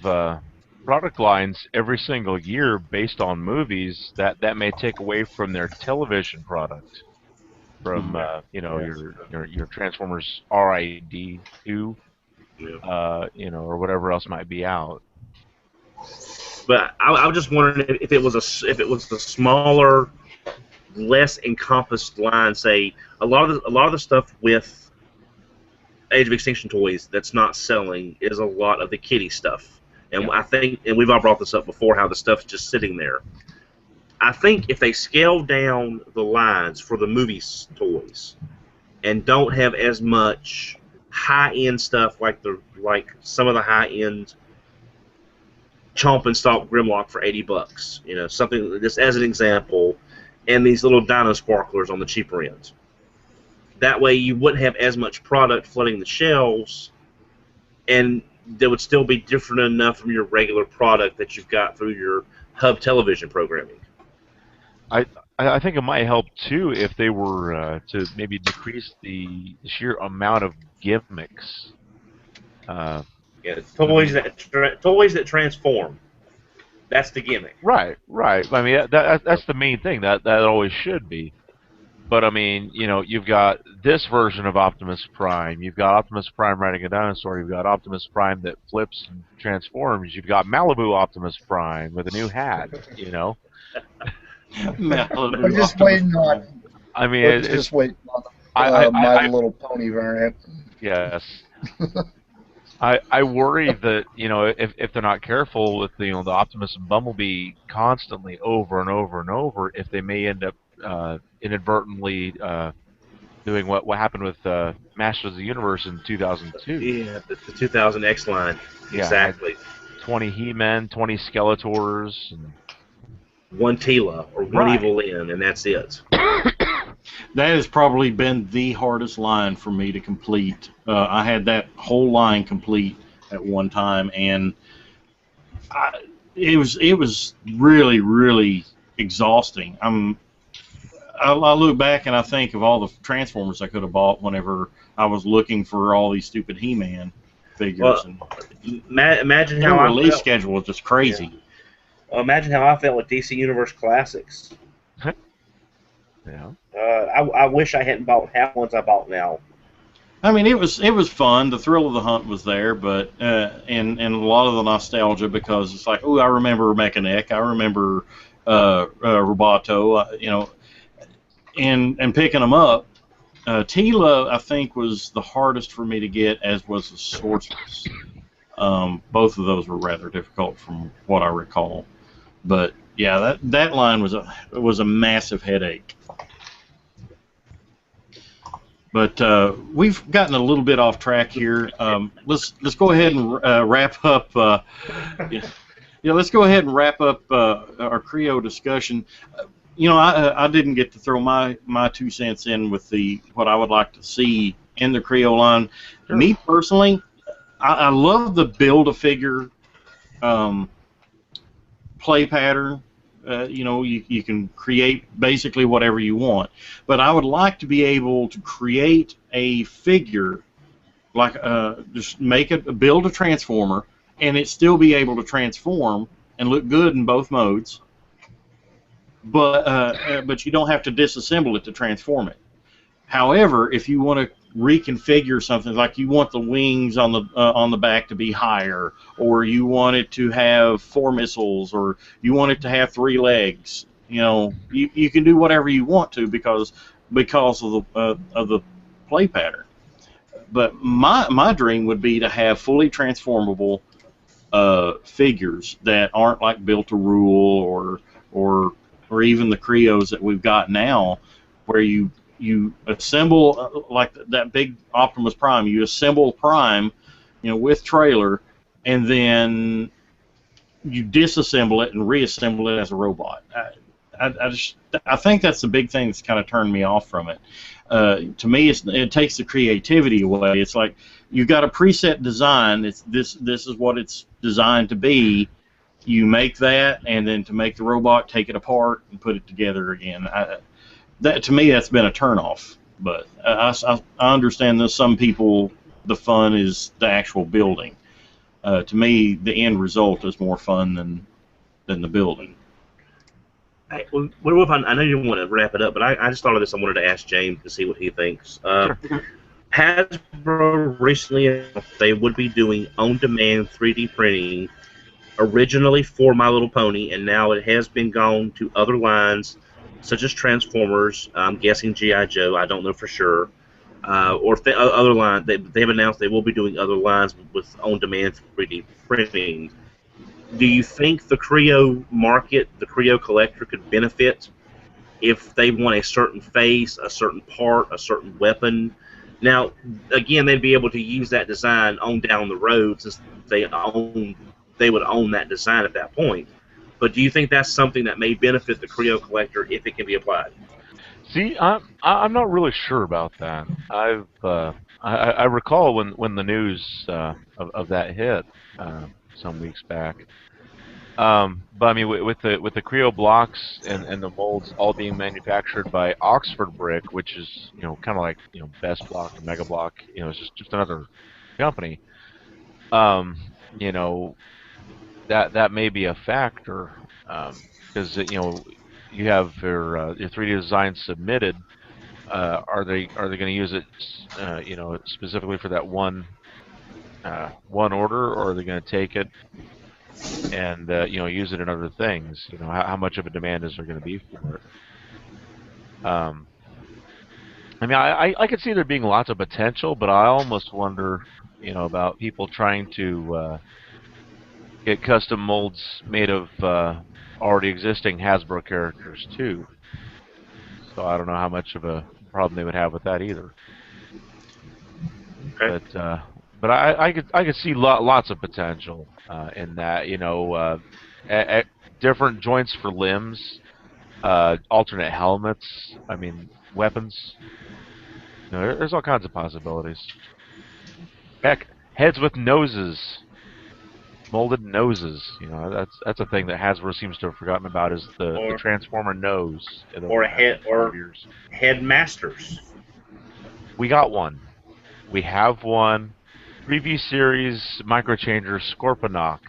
product lines every single year based on movies, that may take away from their television product. From your Transformers RID2, or whatever else might be out. But I was just wondering if it was a smaller, less encompassed line. Say a lot of the stuff with Age of Extinction toys that's not selling is a lot of the kiddie stuff, and I think, and we've all brought this up before, how the stuff's just sitting there. I think if they scale down the lines for the movie toys and don't have as much high-end stuff like some of the high-end Chomp and Stomp Grimlock for $80, something just as an example, and these little dino sparklers on the cheaper ends. That way you wouldn't have as much product flooding the shelves, and they would still be different enough from your regular product that you've got through your hub television programming. I think it might help too if they were to maybe decrease the sheer amount of gimmicks. Yeah, toys that transform. That's the gimmick. Right. I mean, that's the main thing. That always should be. But I mean, you know, you've got this version of Optimus Prime. You've got Optimus Prime riding a dinosaur. You've got Optimus Prime that flips and transforms. You've got Malibu Optimus Prime with a new hat. You know. I'm just waiting on. I mean, it's just waiting on My Little Pony variant. Yes. I worry that, you know, if they're not careful with the Optimus and Bumblebee constantly over and over and over, if they may end up inadvertently doing what happened with Masters of the Universe in 2002. Yeah, the 2000 X line. Yeah, exactly. 20 He-Men, 20 Skeletors, and one Tila or one Evil Lyn, and that's it. That has probably been the hardest line for me to complete. I had that whole line complete at one time, and it was really, really exhausting. I look back and I think of all the Transformers I could have bought whenever I was looking for all these stupid He-Man figures. Well, imagine how the release schedule was just crazy. Yeah. Well, imagine how I felt with DC Universe Classics. Yeah. I wish I hadn't bought half ones I bought now. I mean, it was fun. The thrill of the hunt was there, but and a lot of the nostalgia, because it's like, oh, I remember Mechanic, I remember Roboto, you know, and picking them up. Tila, I think, was the hardest for me to get, as was the Sorceress. Both of those were rather difficult from what I recall. But yeah, that line was a massive headache. But we've gotten a little bit off track here. Let's go ahead and wrap up. Let's go ahead and wrap up our Kre-O discussion. You know, I didn't get to throw my 2 cents in with what I would like to see in the Kre-O line. Sure. Me personally, I love the Build-A-Figure play pattern. You know, you can create basically whatever you want. But I would like to be able to create a figure, like just build a Transformer, and it still be able to transform and look good in both modes. But you don't have to disassemble it to transform it. However, if you want to reconfigure something, like you want the wings on the back to be higher, or you want it to have 4 missiles, or you want it to have 3 legs, you know, you can do whatever you want to because of the play pattern. But my dream would be to have fully transformable figures that aren't like built to rule or even the Kre-Os that we've got now, where you assemble like that big Optimus Prime. You assemble Prime, you know, with trailer, and then you disassemble it and reassemble it as a robot. I think that's the big thing that's kind of turned me off from it. To me, it takes the creativity away. It's like you've got a preset design. This is what it's designed to be. You make that, and then to make the robot, take it apart and put it together again. That, to me, that's been a turnoff. But I understand that some people, the fun is the actual building. To me, the end result is more fun than the building. Hey, I know you want to wrap it up, but I just thought of this. I wanted to ask James to see what he thinks. Hasbro recently announced they would be doing on-demand 3D printing originally for My Little Pony, and now it has been gone to other lines such as Transformers. I'm guessing G.I. Joe. I don't know for sure. Or other lines. They've announced they will be doing other lines with on-demand 3D printing. Do you think the Kre-O market, the Kre-O collector, could benefit if they want a certain face, a certain part, a certain weapon? Now, again, they'd be able to use that design on down the road since they would own that design at that point. But do you think that's something that may benefit the Kre-O collector if it can be applied? See, I'm not really sure about that. I recall when the news of that hit some weeks back. But I mean, with the Kre-O blocks and the molds all being manufactured by Oxford Brick, which is kind of like Best Block or Mega Block, it's just another company. That may be a factor because you have your 3D design submitted. Are they going to use it specifically for that one order, or are they going to take it and use it in other things? How much of a demand is there going to be for it? I mean, I could see there being lots of potential, but I almost wonder about people trying to get custom molds made of already existing Hasbro characters too. So I don't know how much of a problem they would have with that either. Okay. But I could see lots of potential in that. Different joints for limbs, alternate helmets. I mean, weapons. There's all kinds of possibilities. Heck, heads with noses. Molded noses, that's a thing that Hasbro seems to have forgotten about, is the Transformer nose. Or headmasters. We got one. We have one. Preview series microchanger Scorponok.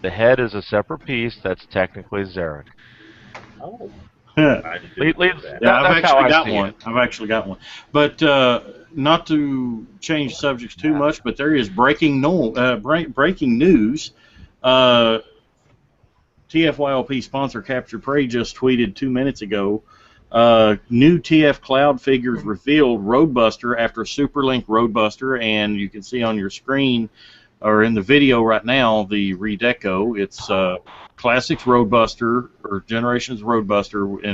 The head is a separate piece. That's technically Zarek. Oh. I've actually got one. But not to change subjects too much, but there is breaking news. TFYLP sponsor Capture Prey just tweeted 2 minutes ago. New TF Cloud figures revealed Roadbuster after Superlink Roadbuster, and you can see on your screen or in the video right now the redeco. It's Classics Roadbuster or Generations Roadbuster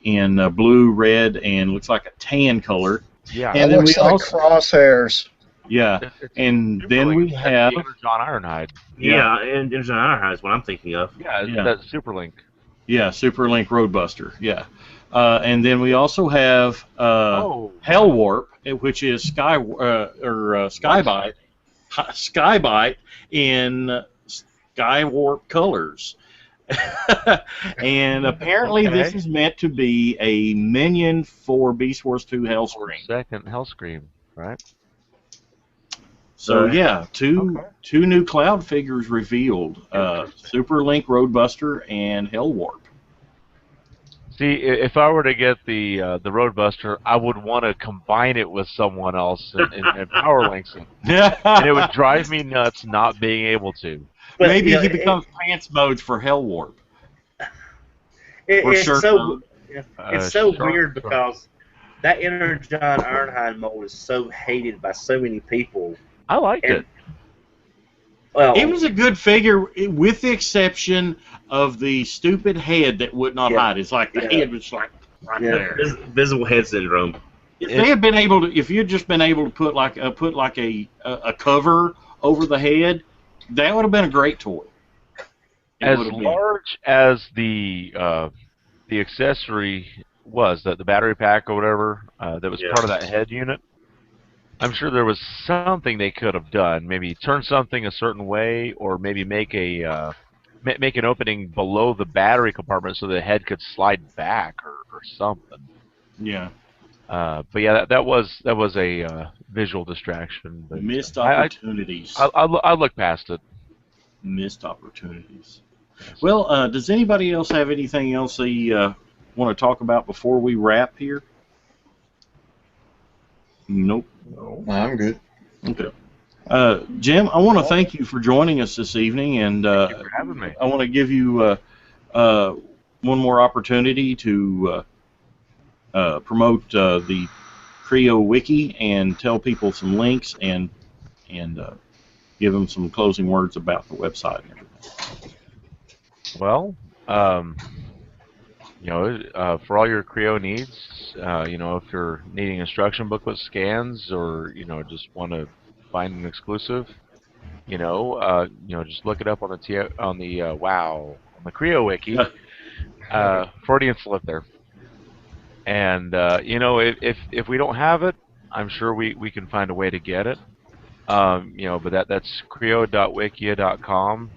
in blue, red, and looks like a tan color. Yeah, and it looks like crosshairs. Yeah, and then we have John Ironhide. Yeah, and John Ironhide is what I'm thinking of. Yeah, that's Superlink. Yeah, Superlink Roadbuster. Yeah, and then we also have Hell Warp, which is Skybite in Sky Warp colors. And apparently this is meant to be a minion for Beast Wars 2 Hellscream. Second Hellscream, right? So yeah, two new Cloud figures revealed: Superlink Roadbuster and Hell Warp. See, if I were to get the Roadbuster, I would want to combine it with someone else and power links it, and it would drive me nuts not being able to. But, maybe he becomes pants modes for Hell Warp. It's so weird because that inner John Ironhide mold is so hated by so many people. I liked it. Well, it was a good figure, with the exception of the stupid head that would not hide. It's like the head was like right there. Visible head syndrome. If they had been able to, if you'd just been able to put like a cover over the head, that would have been a great toy. As large as the accessory was, the battery pack or whatever that was part of that head unit, I'm sure there was something they could have done. Maybe turn something a certain way, or maybe make an opening below the battery compartment so the head could slide back or something. Yeah. But yeah, that was a visual distraction. But missed opportunities. I look past it. Missed opportunities. Well, does anybody else have anything else they want to talk about before we wrap here? Nope. No, I'm good. Okay. Jim, I want to thank you for joining us this evening, and thank you for having me. I want to give you one more opportunity to promote the Kre-O Wiki and tell people some links and give them some closing words about the website and everything. Well, for all your Kre-O needs, if you're needing instruction booklet scans or just want to find an exclusive, Just look it up on the Kre-O Wiki. Freudian slip there. And if we don't have it, I'm sure we can find a way to get it. But that's Kre-O.wikia.com.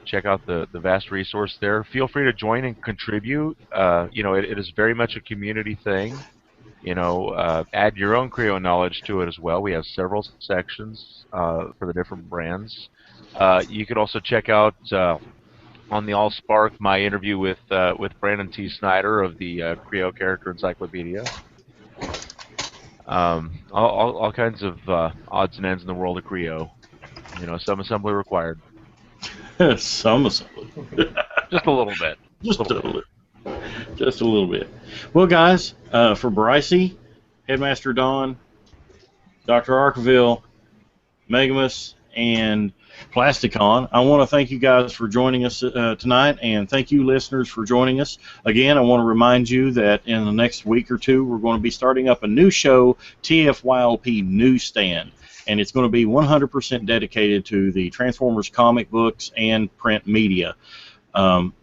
Check out the vast resource there. Feel free to join and contribute. It is very much a community thing. Add your own Kre-O knowledge to it as well. We have several sections for the different brands. You could also check out on the AllSpark my interview with Brandon T. Snyder of the Kre-O Character Encyclopedia. All kinds of odds and ends in the world of Kre-O. Some assembly required. Some assembly. Just a little bit. Just a little bit. Well, guys, for Brycey, Headmaster Don, Dr. Arkaville, Megamus, and Plasticon, I want to thank you guys for joining us tonight, and thank you, listeners, for joining us. Again, I want to remind you that in the next week or two, we're going to be starting up a new show, TFYLP Newsstand, and it's going to be 100% dedicated to the Transformers comic books and print media.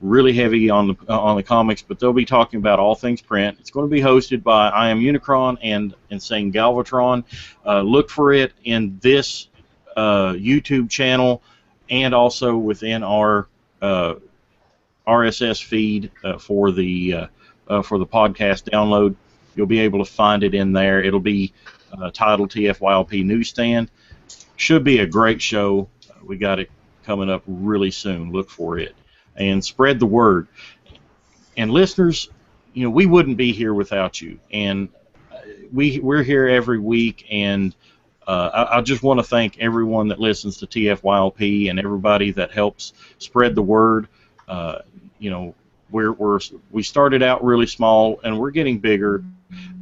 Really heavy on the comics, but they'll be talking about all things print. It's going to be hosted by I Am Unicron and Insane Galvatron. Look for it in this YouTube channel and also within our RSS feed for the podcast download. You'll be able to find it in there. It'll be titled TFYLP Newsstand. Should be a great show. We got it coming up really soon. Look for it. And spread the word. And listeners, we wouldn't be here without you. And we're here every week, and I just want to thank everyone that listens to TFYLP and everybody that helps spread the word. We started out really small, and we're getting bigger.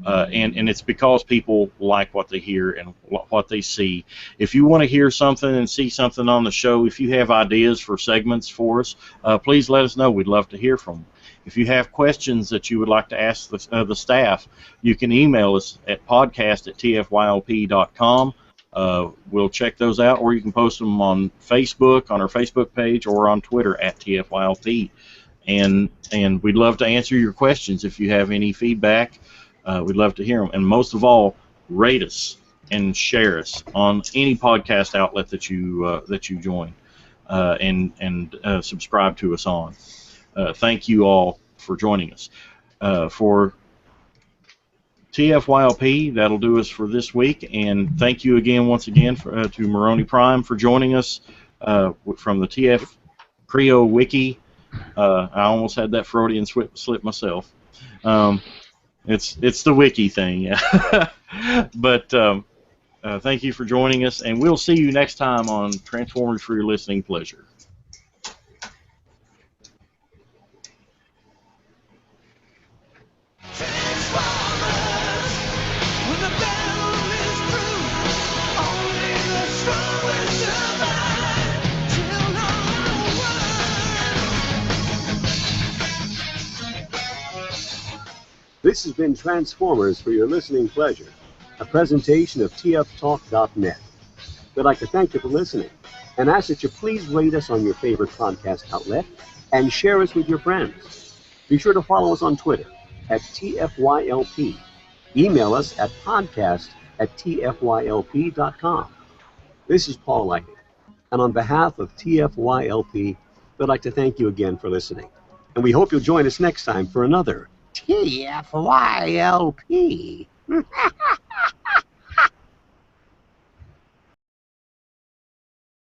And it's because people like what they hear and what they see. If you want to hear something and see something on the show, if you have ideas for segments for us, please let us know. We'd love to hear from them. If you have questions that you would like to ask the staff, you can email us at podcast@tfylp.com. We'll check those out, or you can post them on Facebook, on our Facebook page, or on Twitter @TFYLP. And we'd love to answer your questions if you have any feedback. We'd love to hear them. And most of all, rate us and share us on any podcast outlet that you join, and subscribe to us on. Thank you all for joining us. For TFYLP, that'll do us for this week. And thank you again, once again, to Moroni Prime for joining us from the Kre-O Wiki. I almost had that Freudian slip myself. It's the wiki thing, yeah. But thank you for joining us, and we'll see you next time on Transformers for your listening pleasure. This has been Transformers for your listening pleasure, a presentation of tftalk.net. We'd like to thank you for listening and ask that you please rate us on your favorite podcast outlet and share us with your friends. Be sure to follow us on Twitter @TFYLP. Email us at podcast@tfylp.com. This is Paul Lighting, and on behalf of TFYLP, we'd like to thank you again for listening. And we hope you'll join us next time for another TFYLP.